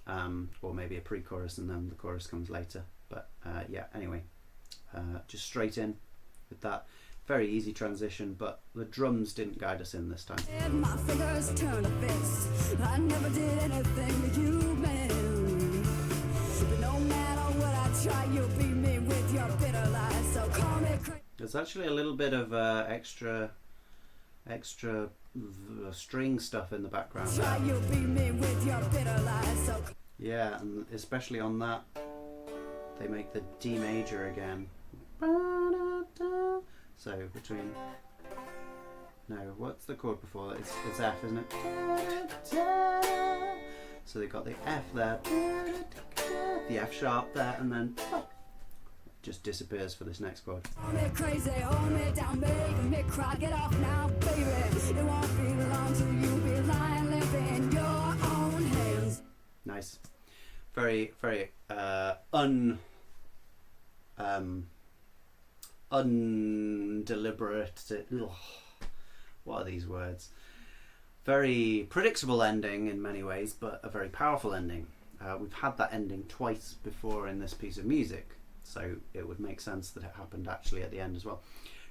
[SPEAKER 1] or maybe a pre-chorus and then the chorus comes later. But yeah, anyway, just straight in with that. Very easy transition, but the drums didn't guide us in this time.
[SPEAKER 2] My fingers turn to fists. I never did anything to you, man. But no matter what I try, you beat me with your bitter lies. So call me crazy.
[SPEAKER 1] There's actually a little bit of extra string stuff in the background.
[SPEAKER 2] Try you beat me with your bitter lies. So
[SPEAKER 1] yeah, and especially on that, they make the D major again. So between, no, what's the chord before that? It's F, isn't it? So they've got the F there, the F sharp there, and then just disappears for this next chord.
[SPEAKER 2] call me crazy, hold me down, making me cry. Get off now, baby. It won't be long till you be lying, limp in your own hands.
[SPEAKER 1] Nice. Very, very undeliberate. What are these words? Very predictable ending in many ways, but a very powerful ending. We've had that ending twice before in this piece of music, so it would make sense that it happened actually at the end as well.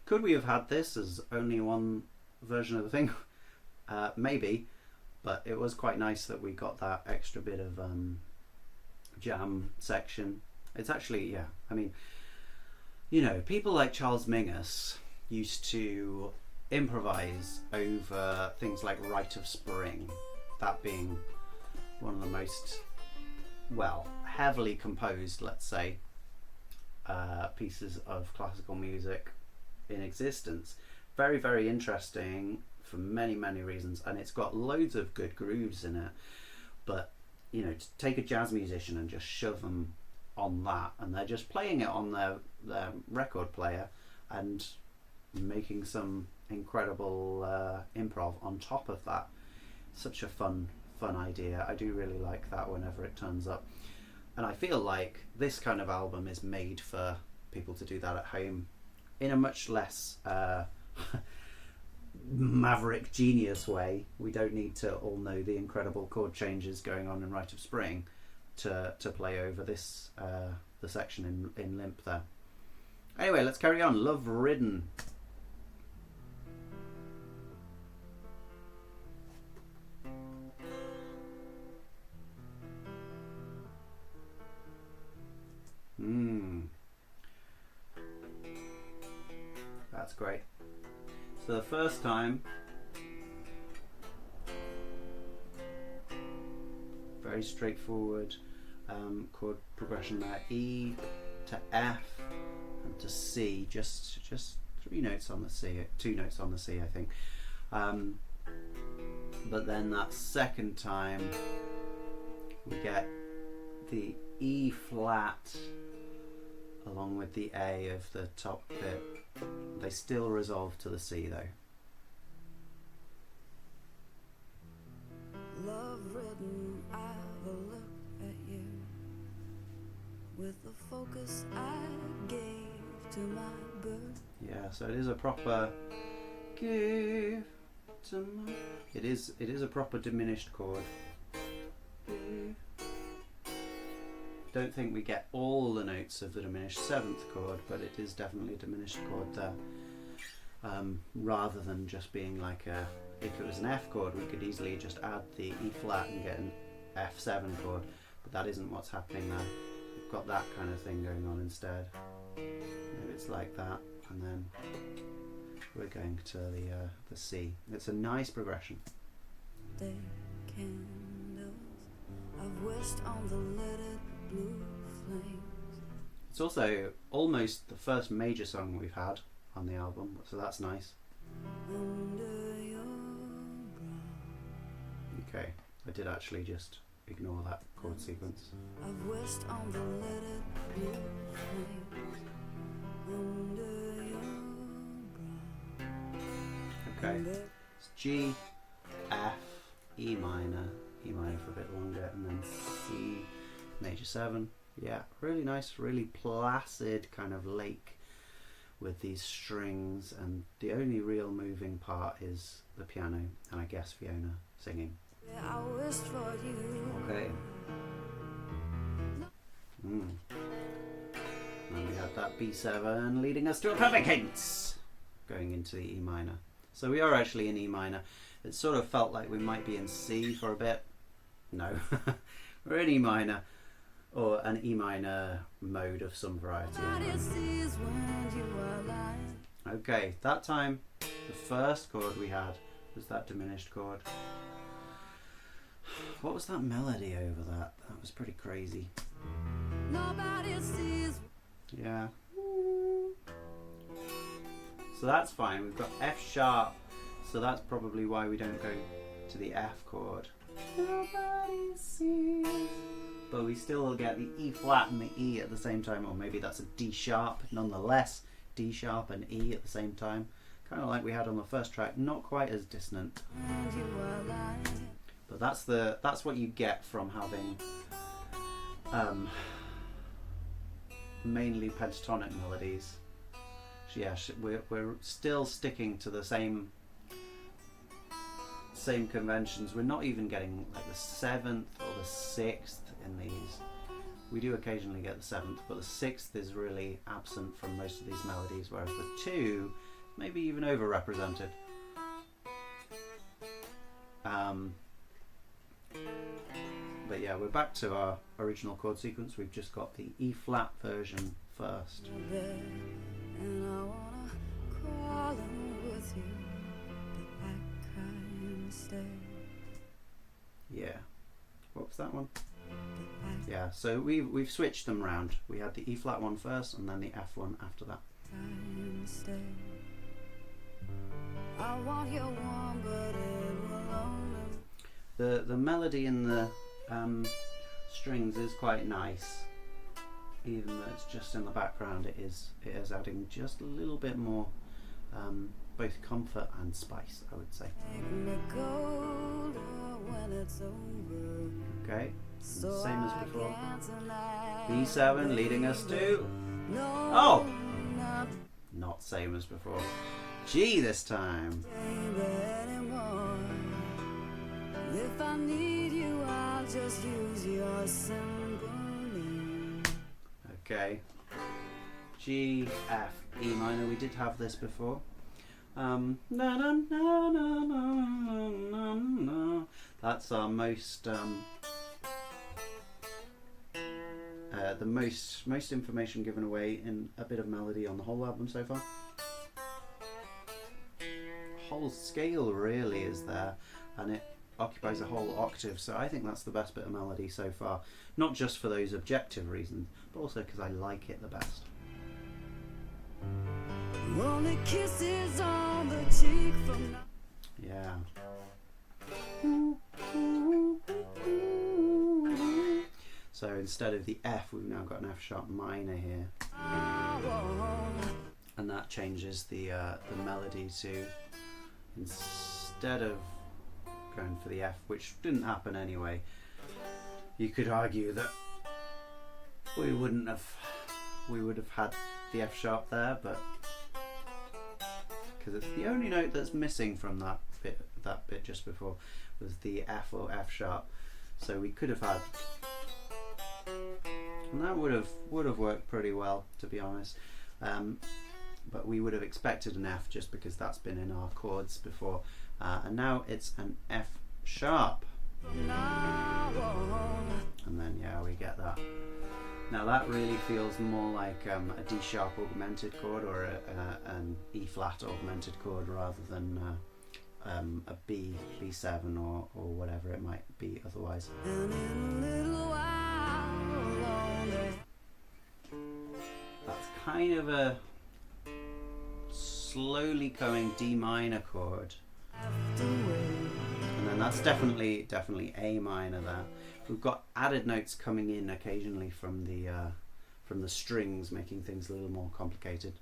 [SPEAKER 1] Could we have had this as only one version of the thing? Maybe, but it was quite nice that we got that extra bit of jam section. It's actually, yeah, I mean, you know, people like Charles Mingus used to improvise over things like Rite of Spring, that being one of the most, well, heavily composed, let's say, pieces of classical music in existence. Very, very interesting for many, many reasons, and it's got loads of good grooves in it. But, you know, to take a jazz musician and just shove them on that, and they're just playing it on their record player and making some incredible improv on top of that. Such a fun idea. I do really like that whenever it turns up, and I feel like this kind of album is made for people to do that at home in a much less maverick genius way. We don't need to all know the incredible chord changes going on in Rite of Spring to play over this the section in Limp there. Anyway, let's carry on. Love Ridden. That's great. So the first time, very straightforward chord progression there. E to F and to C, just 3 notes on the C, 2 notes on the C, I think. But then that second time we get the E flat along with the A of the top bit. They still resolve to the C though.
[SPEAKER 2] Love Ridden, I have a look at you with the focus I gave to my birth.
[SPEAKER 1] Yeah, so it is a proper give to my. It is a proper diminished chord. Don't think we get all the notes of the diminished 7th chord, but it is definitely a diminished chord there. Rather than just being like a, if it was an F chord, we could easily just add the E flat and get an F7 chord, but that isn't what's happening there. We've got that kind of thing going on instead. Maybe it's like that, and then we're going to the C. It's a nice progression.
[SPEAKER 2] Day candles I've wished on the lidded blue flames.
[SPEAKER 1] It's also almost the first major song we've had on the album, so that's nice.
[SPEAKER 2] Under your brow
[SPEAKER 1] Okay, I did actually just ignore that chord sequence.
[SPEAKER 2] I've wished on the lidded blue flames. Under your brow.
[SPEAKER 1] Okay, it's G, F, E minor for a bit longer, and then C major 7. Yeah, really nice, really placid kind of lake with these strings, and the only real moving part is the piano and I guess Fiona singing.
[SPEAKER 2] I wished for you.
[SPEAKER 1] Okay. And we had that B7 leading us to a perfect hint, going into the E minor. So we are actually in E minor. It sort of felt like we might be in C for a bit. No, we're in E minor, or an E minor mode of some variety. Okay, that time the first chord we had was that diminished chord. What was that melody over that? That was pretty crazy.
[SPEAKER 2] Nobody sees.
[SPEAKER 1] Yeah. So that's fine. We've got F sharp, so that's probably why we don't go to the F chord. Nobody sees. But we still get the E flat and the E at the same time, or maybe that's a D sharp nonetheless. D sharp and E at the same time. Kind of like we had on the first track, not quite as dissonant. But that's what you get from having mainly pentatonic melodies. Yeah, we're still sticking to the same conventions. We're not even getting like the 7th or the 6th in these. We do occasionally get the 7th, but the 6th is really absent from most of these melodies, whereas the 2 maybe even overrepresented. But yeah, we're back to our original chord sequence. We've just got the E flat version first.
[SPEAKER 2] And I wanna crawl in with you, but I cry instead.
[SPEAKER 1] Yeah. What was that one? Yeah, so we've switched them round. We had the E flat one first and then the F one after that.
[SPEAKER 2] I want your one, but it will only...
[SPEAKER 1] The melody in the strings is quite nice. Even though it's just in the background, it is adding just a little bit more both comfort and spice, I would say. Okay, and same as before. B7 leading us to... Oh! Not same as before. G this time.
[SPEAKER 2] If I need you, I'll just use your simple name.
[SPEAKER 1] Okay. G, F, E minor. We did have this before. Na, na, na, na, na, na, na. That's our most the most information given away in a bit of melody on the whole album so far. Whole scale really is there, and it occupies a whole octave, so I think that's the best bit of melody so far. Not just for those objective reasons, but also because I like it the best.
[SPEAKER 2] Only kisses on the cheek from now.
[SPEAKER 1] Yeah. So instead of the F, we've now got an F sharp minor here, and that changes the melody to, instead of going for the F, which didn't happen anyway, you could argue that we would have had the F sharp there, but because it's the only note that's missing from that bit just before was the F or F sharp, so we could have had, and that would have worked pretty well, to be honest. But we would have expected an F just because that's been in our chords before, and now it's an F sharp, and then yeah, we get that. Now that really feels more like a D sharp augmented chord, or an E flat augmented chord, rather than a B7 or whatever it might be otherwise. That's kind of a slowly coming D minor chord, and then that's definitely A minor there. We've got added notes coming in occasionally from the strings, making things a little more complicated.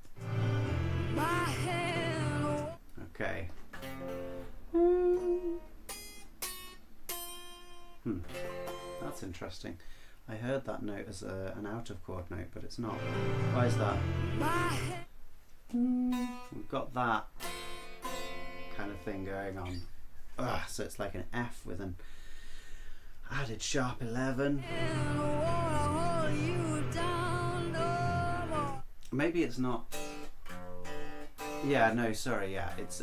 [SPEAKER 1] Okay. That's interesting. I heard that note as an out of chord note, but it's not. Why is that? We've got that kind of thing going on. So it's like an F with an added sharp 11. Maybe it's not. Yeah, no, sorry. Yeah, it's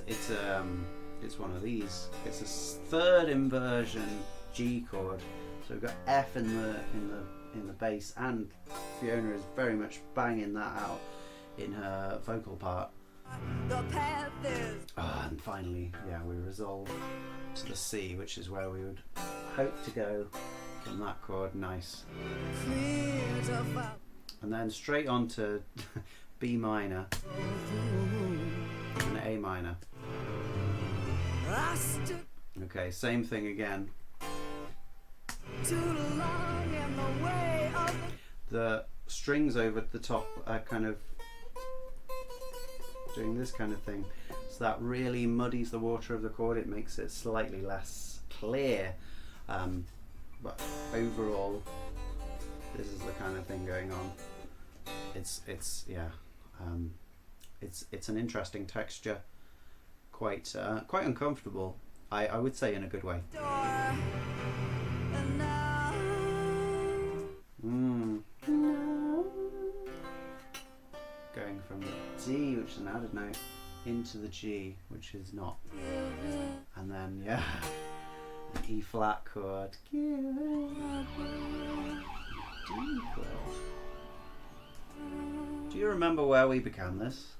[SPEAKER 1] one of these. It's a third inversion G chord. So we've got F in the bass, and Fiona is very much banging that out in her vocal part. And finally, yeah, we resolve to the C, which is where we would hope to go from that chord. Nice. And then straight on to B minor and A minor. Okay, same thing again. The strings over the top are kind of doing this kind of thing, so that really muddies the water of the chord. It makes it slightly less clear, but overall this is the kind of thing going on. It's an interesting texture, quite uncomfortable, I would say, in a good way. Going from the D, which is an added note, into the G, which is not, and then an E flat chord, D chord. Do you remember where we began this?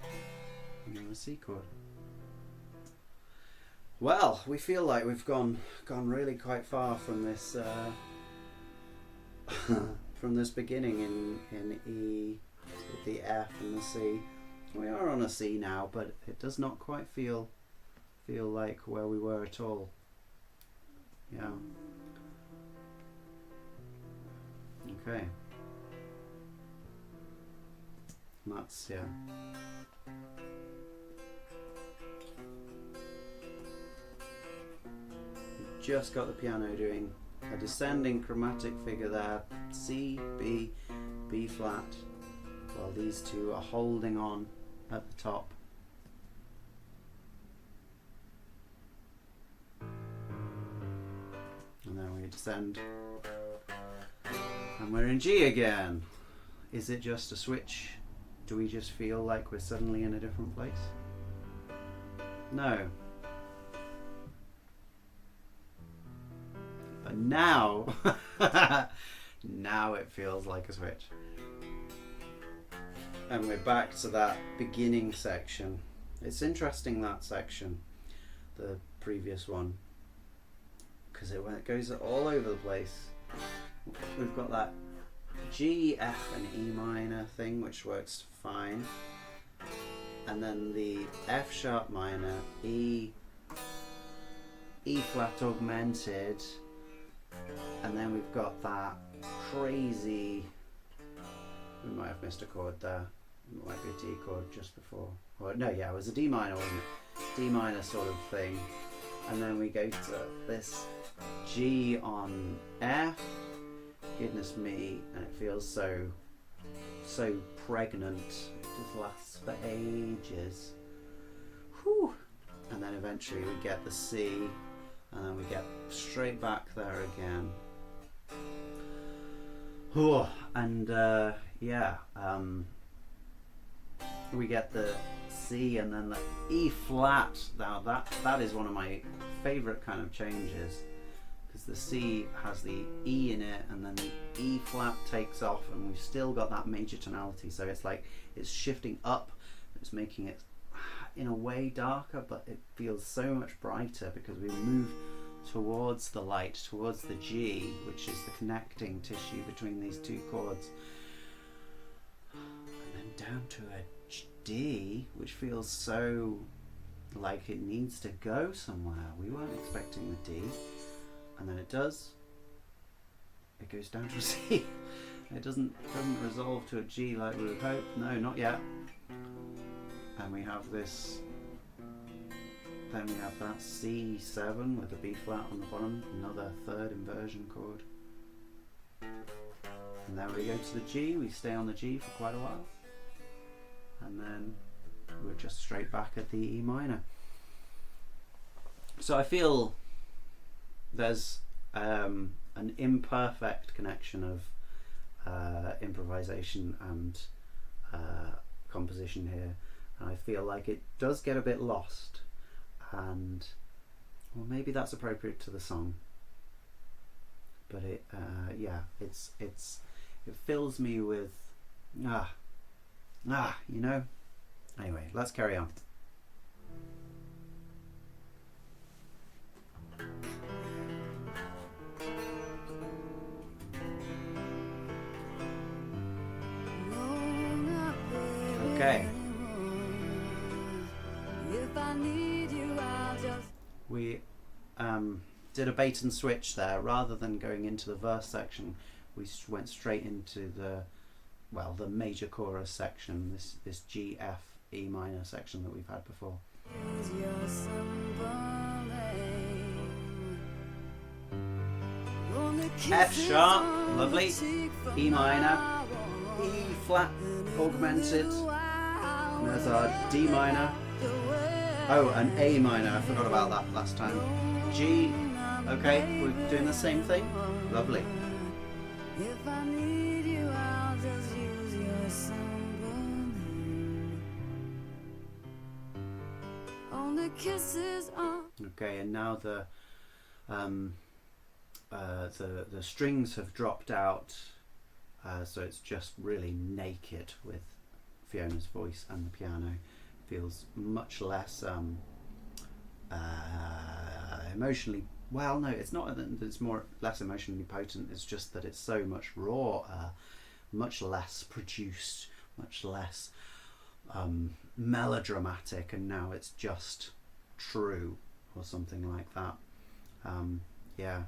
[SPEAKER 1] On the C chord. Well, we feel like we've gone really quite far from this from this beginning in E with the F and the C. We are on a C now, but it does not quite feel like where we were at all. Yeah. Okay. That's, yeah. We've just got the piano doing a descending chromatic figure there. C, B, B flat, while these two are holding on at the top. And then we descend. And we're in G again. Is it just a switch? Do we just feel like we're suddenly in a different place? No. But now, now it feels like a switch. And we're back to that beginning section. It's interesting, that section, the previous one, because it goes all over the place. We've got that G, F and E minor thing, which works fine, and then the F sharp minor, E flat augmented, and then we've got that crazy, we might have missed a chord there, it might be a D chord just before, or no, yeah, it was a D minor, wasn't it? D minor sort of thing, and then we go to this G on F. Goodness me, and it feels so pregnant. It just lasts for ages. Whew. And then eventually we get the C, and then we get straight back there again. Whew. And we get the C and then the E flat. Now that is one of my favourite kind of changes, because the C has the E in it, and then the E flat takes off, and we've still got that major tonality, so it's like it's shifting up, it's making it in a way darker, but it feels so much brighter because we move towards the light, towards the G, which is the connecting tissue between these two chords, and then down to a D, which feels so like it needs to go somewhere. We weren't expecting the D. And then it does. It goes down to a C. It doesn't resolve to a G like we would hope. No, not yet. And we have this. Then we have that C7 with a B flat on the bottom. Another third inversion chord. And then we go to the G, we stay on the G for quite a while. And then we're just straight back at the E minor. So I feel there's an imperfect connection of improvisation and composition here. And I feel like it does get a bit lost. And well, maybe that's appropriate to the song. But it fills me with you know. Anyway, let's carry on. Okay. We did a bait and switch there. Rather than going into the verse section, we went straight into the major chorus section, this G, F, E minor section that we've had before. F sharp, lovely, E minor, E flat augmented, and there's our D minor, oh, and A minor, I forgot about that last time. G, okay, we're doing the same thing, lovely.
[SPEAKER 2] If I need you, I'll just use your simple name. Only kisses on.
[SPEAKER 1] Okay, and now the strings have dropped out, so it's just really naked with Fiona's voice, and the piano feels much less emotionally. Well, no, it's not that it's less emotionally potent. It's just that it's so much raw, much less produced, much less melodramatic, and now it's just true or something like that. Yeah.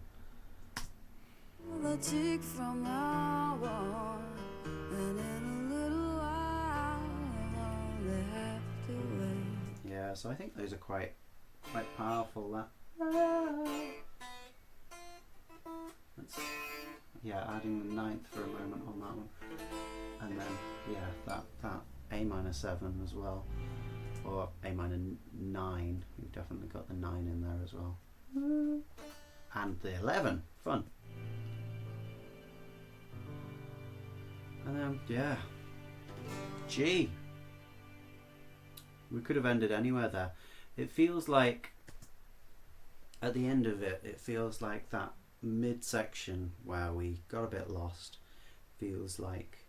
[SPEAKER 2] The cheek from now on, and in a little while, they have to wait.
[SPEAKER 1] Yeah, so I think those are quite powerful. That. Adding the ninth for a moment on that one, and then that A minor 7 as well, or A minor 9. We've definitely got the 9 in there as well, and the 11. Fun. And then G. We could have ended anywhere there. It feels like at the end of it, it feels like that midsection where we got a bit lost feels like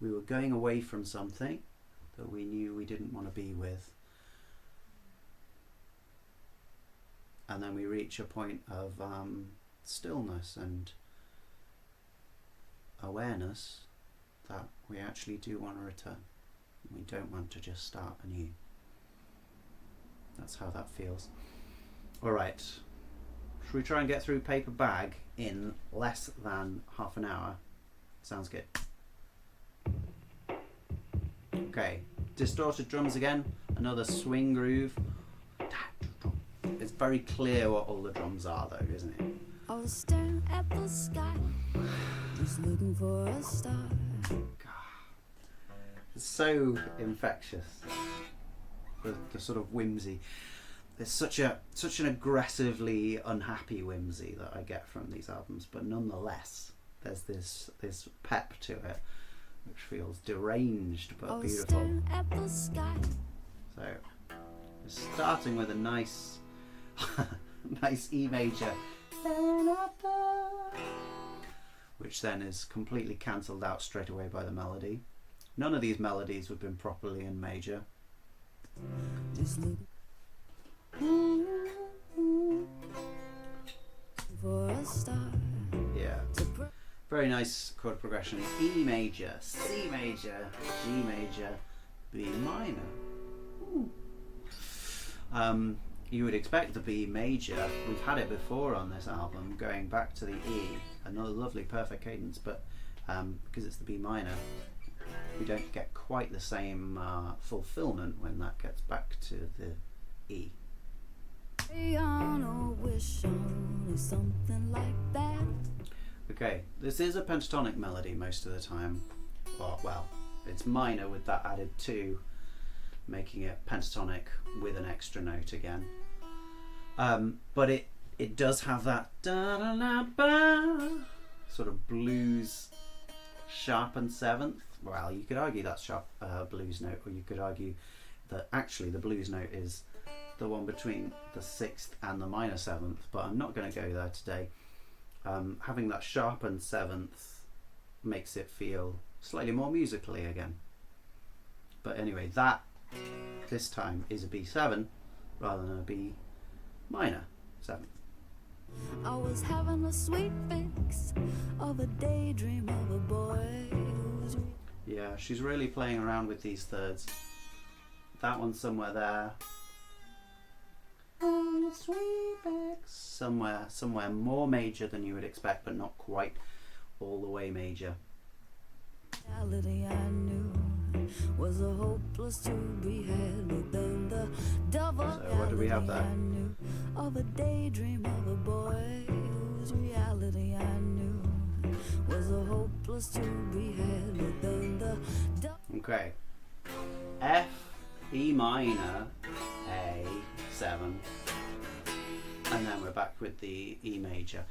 [SPEAKER 1] we were going away from something that we knew we didn't want to be with, and then we reach a point of stillness and awareness that we actually do want to return. We don't want to just start anew. That's how that feels. Alright, should we try and get through Paper Bag in less than half an hour? Sounds good. Okay, distorted drums again, another swing groove. It's very clear what all the drums are though, isn't it?
[SPEAKER 2] I was staring at the sky, just looking for a star.
[SPEAKER 1] It's so infectious. The sort of whimsy. There's such an aggressively unhappy whimsy that I get from these albums, but nonetheless, there's this pep to it, which feels deranged but beautiful.
[SPEAKER 2] At the sky.
[SPEAKER 1] So, we're starting with a nice, nice E major, which then is completely cancelled out straight away by the melody. None of these melodies have been properly in major.
[SPEAKER 2] Just look for a star.
[SPEAKER 1] Yeah. Very nice chord progression. E major, C major, G major, B minor. You would expect the B major. We've had it before on this album, going back to the E. Another lovely perfect cadence, but because it's the B minor, we don't get quite the same fulfillment when that gets back to the E.
[SPEAKER 2] On a wish on or something like that.
[SPEAKER 1] Okay, this is a pentatonic melody most of the time. Or, well, it's minor with that added 2, making it pentatonic with an extra note again. But it does have that da-da-da-ba sort of blues sharpened 7th. Well, you could argue that's sharp blues note, or you could argue that actually the blues note is the one between the 6th and the minor 7th, but I'm not going to go there today. Having that sharpened 7th makes it feel slightly more musically again. But anyway, that this time is a B7 rather than a B minor 7.
[SPEAKER 2] I was having a sweet fix of a daydream of a boy who's...
[SPEAKER 1] Yeah, she's really playing around with these thirds. That one's somewhere there. Sweet fix. Somewhere more major than you would expect, but not quite all the way major.
[SPEAKER 2] Reality I knew was a hopeless to be had, but then the double
[SPEAKER 1] So what do we have there?
[SPEAKER 2] I knew of a daydream of a boy whose reality I knew was a hopeless to be had, but then the
[SPEAKER 1] Okay. F, E minor, A, 7. And then we're back with the E major.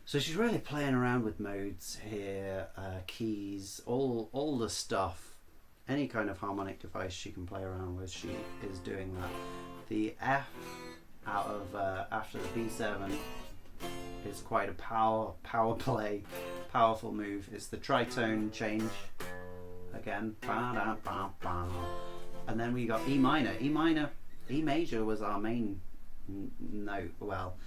[SPEAKER 1] So she's really playing around with modes here, keys, all the stuff. Any kind of harmonic device she can play around with, she is doing that. The F out of after the B7 is quite a power play, powerful move. It's the tritone change again, and then we got E minor. E major was our main note. Well,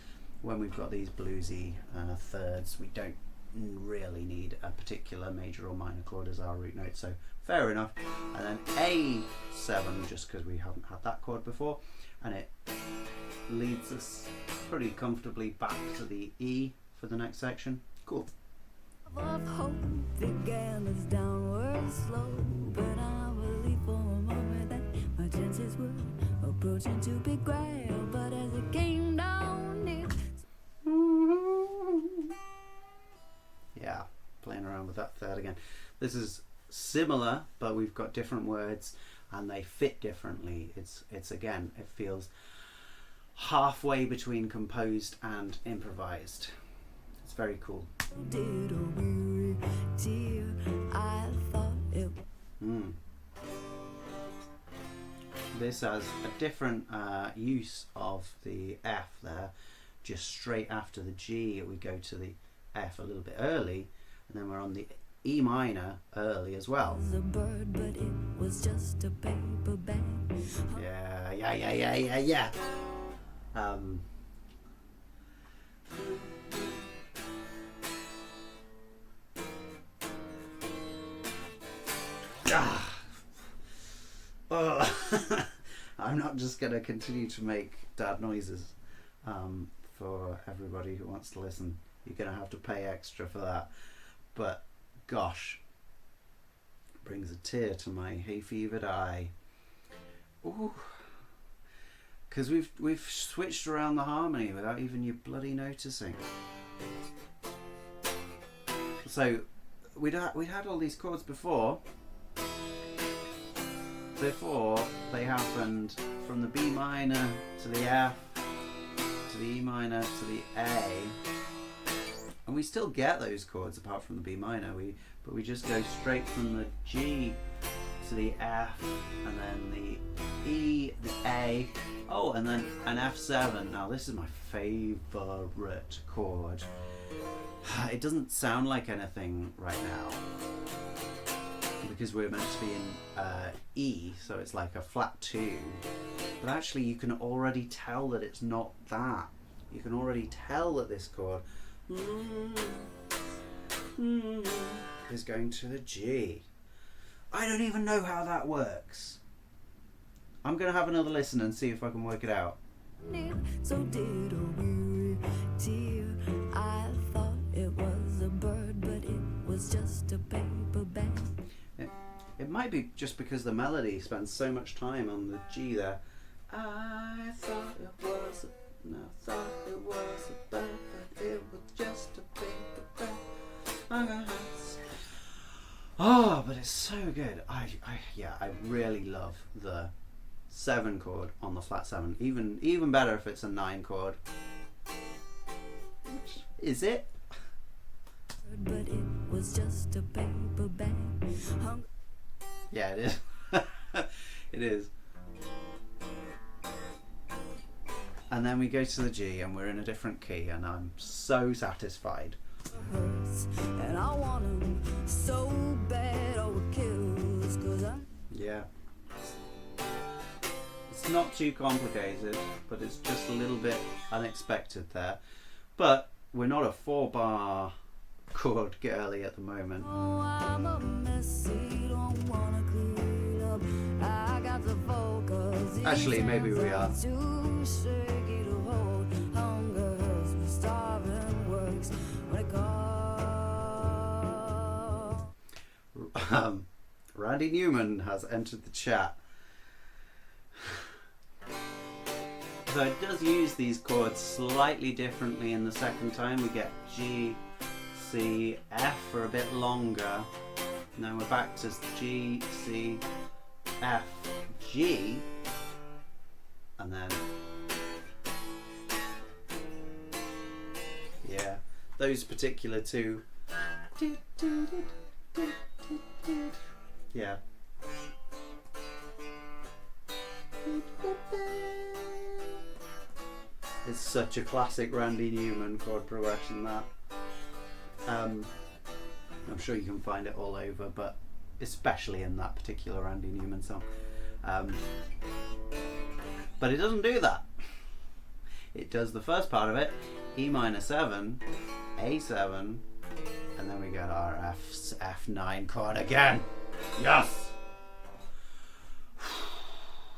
[SPEAKER 1] when we've got these bluesy thirds, we don't really need a particular major or minor chord as our root note, so fair enough. And then A7, just because we haven't had that chord before, and it leads us pretty comfortably back to the E for the next section. Cool.
[SPEAKER 2] of hope began its downward slope, and I believed for a moment that my chances were approaching to be grabbed, but as it came down it...
[SPEAKER 1] Yeah, playing around with that third again. This is similar, but we've got different words and they fit differently. It's again, it feels halfway between composed and improvised. It's very cool.
[SPEAKER 2] Did a weary tear, I thought it...
[SPEAKER 1] This has a different use of the F there. Just straight after the G, we go to the F a little bit early, and then we're on the E minor early as well.
[SPEAKER 2] was a bird, but it was just a paper bag.
[SPEAKER 1] Yeah. Oh. I'm not just going to continue to make dad noises for everybody who wants to listen. You're going to have to pay extra for that. But gosh, brings a tear to my hay-fevered eye. Ooh. Because we've switched around the harmony without even you bloody noticing. So we'd had all these chords before they happened from the B minor to the F to the E minor to the A, and we still get those chords apart from the B minor, but we just go straight from the G to the F, and then the E, the A, oh, and then an F7. Now this is my favourite chord. It doesn't sound like anything right now because we're meant to be in E, so it's like a flat 2, but actually you can already tell that it's not that. You can already tell that this chord is going to the G. I don't even know how that works. I'm going to have another listen and see if I can work it out.
[SPEAKER 2] So did a weary tear. I thought it was a bird, but it was just a paper bag.
[SPEAKER 1] It might be just because the melody spends so much time on the G there. I thought it was a bird, but it was just a paper bag. Oh, but it's so good. I really love the 7 chord on the flat 7. Even better if it's a 9 chord. Is it?
[SPEAKER 2] But it was just a paper bag.
[SPEAKER 1] Yeah, it is. It is. And then we go to the G and we're in a different key and I'm so satisfied.
[SPEAKER 2] And I want 'em so bad over kills, 'cause I'm...
[SPEAKER 1] Yeah. It's not too complicated, but it's just a little bit unexpected there. But we're not a 4-bar chord girly at the moment.
[SPEAKER 2] Oh, I'm a messy, don't wanna clean up. I got the focus.
[SPEAKER 1] Actually, maybe we are.
[SPEAKER 2] Too shaky to hold. Hunger hurts, but starving works. When it comes.
[SPEAKER 1] Randy Newman has entered the chat. So it does use these chords slightly differently in the second time. We get G, C, F for a bit longer. Now we're back to G, C, F, G, and then yeah, those particular two. Yeah. It's such a classic Randy Newman chord progression, that. I'm sure you can find it all over, but especially in that particular Randy Newman song. But it doesn't do that. It does the first part of it, E minor 7, A7, and then we get our F9 chord again. Yes!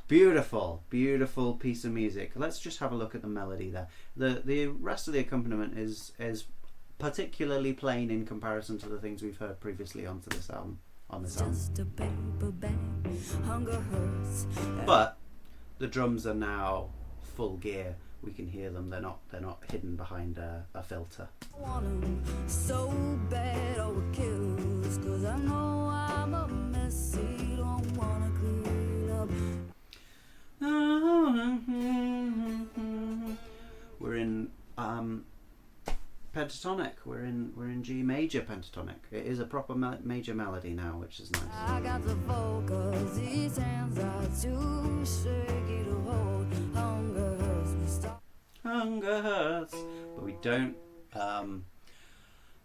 [SPEAKER 1] Beautiful, beautiful piece of music. Let's just have a look at the melody there. The rest of the accompaniment is particularly plain in comparison to the things we've heard previously onto this album.
[SPEAKER 2] Just a paper bag. Hunger hurts.
[SPEAKER 1] But the drums are now full gear. We can hear them. They're not hidden behind a filter.
[SPEAKER 2] I want 'em so bad over kills, 'cause I know I'm a messy, don't wanna clean up.
[SPEAKER 1] We're in pentatonic. We're in G major pentatonic. It is a proper major melody now, which is nice.
[SPEAKER 2] I got the focus, these hands are too shaky to hold. Hunger hurts, we stop.
[SPEAKER 1] Hunger hurts, but we don't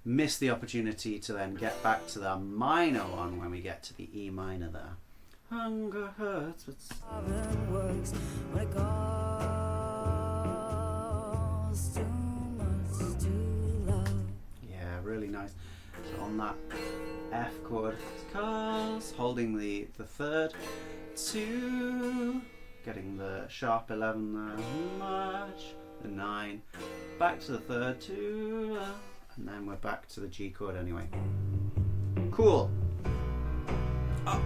[SPEAKER 1] miss the opportunity to then get back to the minor one when we get to the E minor there. Hunger hurts, but
[SPEAKER 2] Starving works when it costs too much to love.
[SPEAKER 1] yeah, really nice. So on that F chord, cause holding the third, 2, getting the sharp 11 there, much, the 9, back to the third, 2, and then we're back to the G chord anyway. Cool. Oh.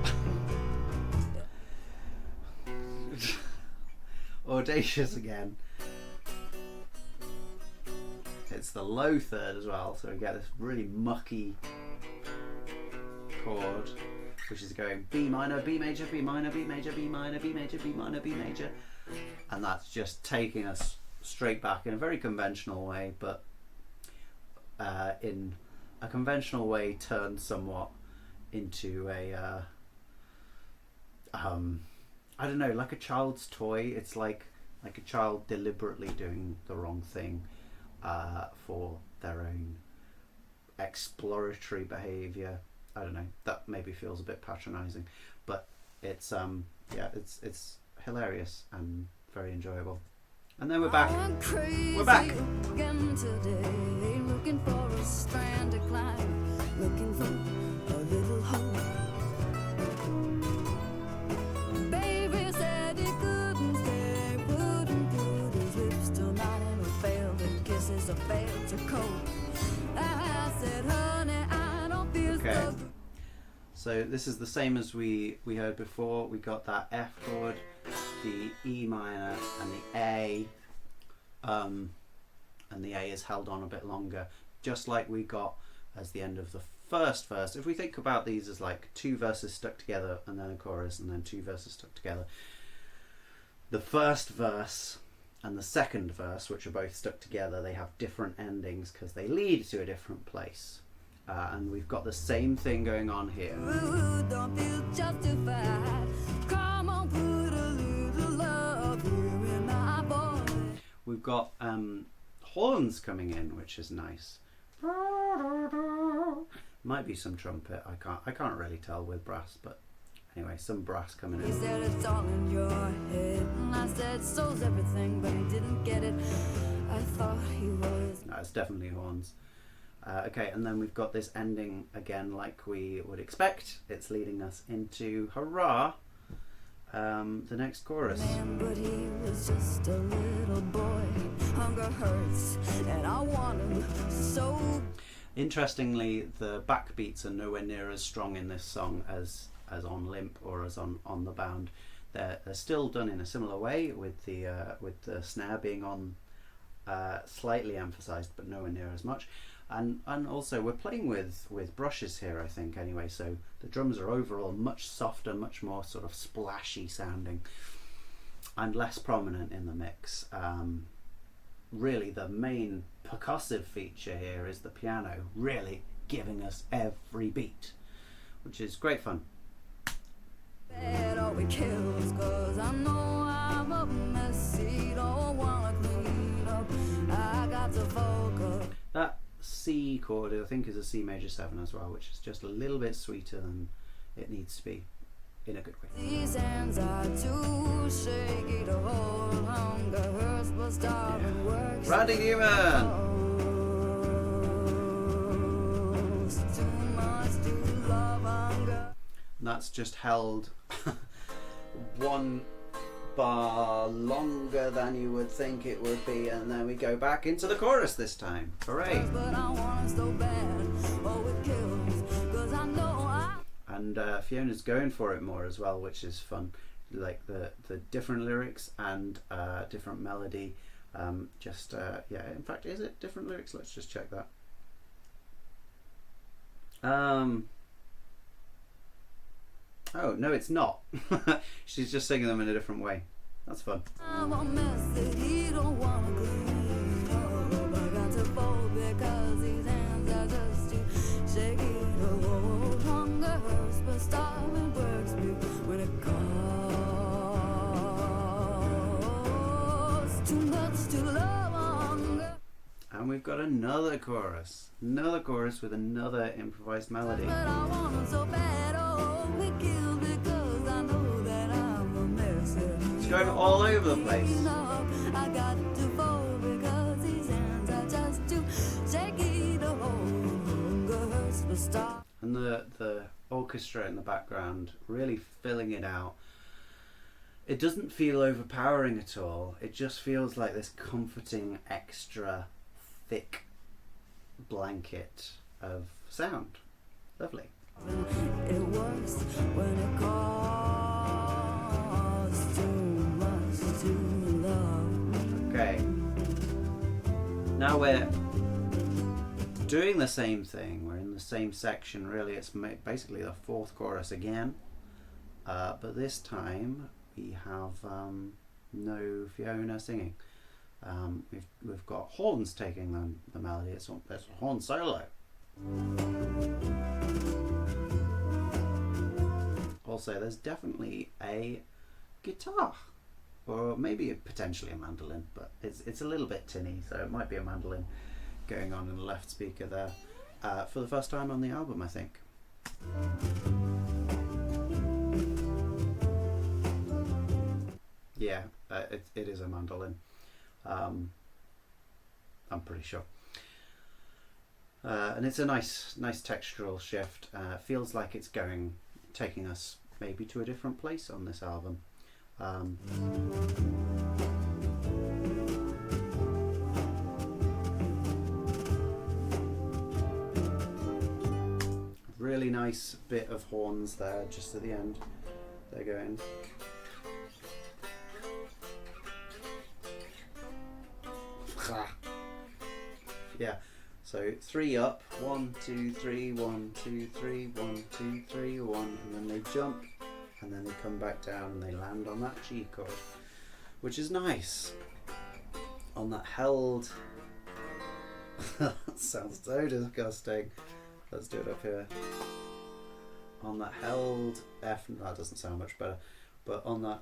[SPEAKER 1] Audacious again. It's the low third as well, so we get this really mucky chord, which is going B minor, B major, B minor, B major, B minor, B major, B minor, B major, and that's just taking us straight back in a very conventional way, but in a conventional way turned somewhat into a I don't know, like a child's toy. It's like a child deliberately doing the wrong thing for their own exploratory behaviour. I don't know. That maybe feels a bit patronising, but it's it's hilarious and very enjoyable. And then we're back. We're back.
[SPEAKER 2] Again today, looking for a strand to climb, looking for a little hope. Baby said he couldn't stay, wouldn't put his lips to mine, and failed to kisses or failed to cope. I said, honey, I don't feel so.
[SPEAKER 1] So this is the same as we heard before. We got that F chord, the E minor, and the A. And the A is held on a bit longer, just like we got as the end of the first verse. If we think about these as like two verses stuck together and then a chorus and then two verses stuck together, the first verse and the second verse, which are both stuck together, they have different endings because they lead to a different place. And we've got the same thing going on here.
[SPEAKER 2] Ooh, don't feel justified. Come on, put a little love here in my voice.
[SPEAKER 1] We've got horns coming in, which is nice. Might be some trumpet. I can't really tell with brass, but anyway, some brass coming
[SPEAKER 2] He
[SPEAKER 1] in.
[SPEAKER 2] said it's all in your head, and I said so's everything, but he didn't get it. I thought he was.
[SPEAKER 1] No, it's definitely horns. Okay, and then we've got this ending again, like we would expect. It's leading us into hurrah, the next chorus.
[SPEAKER 2] Man, but he was just a little boy. Hunger hurts, and I want him so.
[SPEAKER 1] Interestingly, the backbeats are nowhere near as strong in this song as on Limp or as on The Bound. They're still done in a similar way, with the snare being on slightly emphasized, but nowhere near as much. And also we're playing with brushes here, I think, anyway, so the drums are overall much softer, much more sort of splashy sounding and less prominent in the mix. Really the main percussive feature here is the piano really giving us every beat, which is great fun.
[SPEAKER 2] Bad all we kills, 'cause I know I'm a messy, don't wanna clean up. I got to focus.
[SPEAKER 1] That C chord, I think, is a C major 7 as well, which is just a little bit sweeter than it needs to be, in a good way.
[SPEAKER 2] These hands are too shaky to hold. Hunger hurts, but starving works.
[SPEAKER 1] Randy Newman!
[SPEAKER 2] Too much to love hunger.
[SPEAKER 1] And that's just held one bar longer than you would think it would be, and then we go back into the chorus this time. Hooray!
[SPEAKER 2] But I want it so bad. Oh, it kills, 'cause I know I.
[SPEAKER 1] And Fiona's going for it more as well, which is fun. Like the different lyrics and different melody. Yeah, in fact, is it different lyrics? Let's just check that. Oh, no, it's not. She's just singing them in a different way. That's fun.
[SPEAKER 2] I'm a mess that he don't wanna clean up. I got to fold because these hands are just too shaky to hold. Hunger hurts, but starving works me when it costs too much to love hunger.
[SPEAKER 1] And we've got another chorus. Another chorus with another improvised melody.
[SPEAKER 2] But I want him so bad, oh, we kill because I know that I'm a mess.
[SPEAKER 1] It's going all over the place.
[SPEAKER 2] I got to fold because these hands are just too shaky to hold. Hunger hurts, but stop.
[SPEAKER 1] And the orchestra in the background really filling it out. It doesn't feel overpowering at all. It just feels like this comforting, extra thick blanket of sound. Lovely.
[SPEAKER 2] It works when it costs too much to love.
[SPEAKER 1] Okay. Now we're doing the same thing. We're in the same section, really. It's basically the fourth chorus again. But this time we have no Fiona singing. We've got horns taking the melody. It's a horn solo. Also, there's definitely a guitar, or maybe potentially a mandolin, but it's a little bit tinny, so it might be a mandolin going on in the left speaker there, for the first time on the album, I think. Yeah, it is a mandolin. I'm pretty sure. And it's a nice textural shift. Feels like it's taking us maybe to a different place on this album. Really nice bit of horns there just at the end. They're going. Yeah, So 3 up, 1, 2, 3, 1, 2, 3, 1, 2, 3, 1, and then they jump, and then they come back down and they land on that G chord, which is nice. On that held, that sounds so disgusting. Let's do it up here. On that held F, that doesn't sound much better, but on that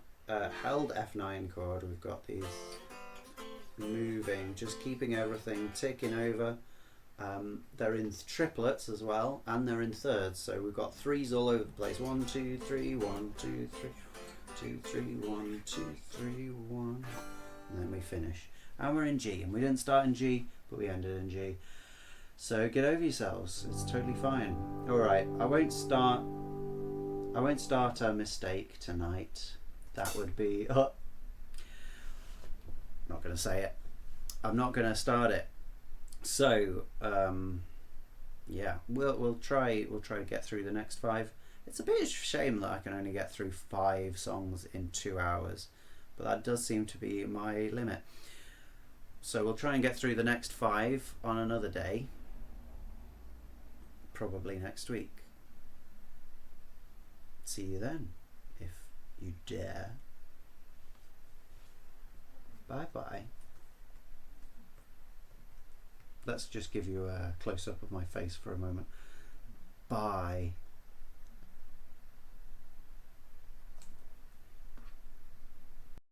[SPEAKER 1] held F9 chord, we've got these moving, just keeping everything ticking over. They're in triplets as well, and they're in thirds, so we've got threes all over the place. 1, 2, 3, 1, 2, 3, 2, 3, 1, 2, 3, 1, and then we finish. And we're in G, and we didn't start in G, but we ended in G. So get over yourselves, it's totally fine. Alright, I won't start a mistake tonight. That would be not gonna say it. I'm not gonna start it. So yeah, we'll try to get through the next 5. It's a bit of a shame that I can only get through 5 songs in 2 hours, but that does seem to be my limit. So we'll try and get through the next 5 on another day, probably next week. See you then, if you dare. Bye bye. Let's just give you a close-up of my face for a moment. Bye.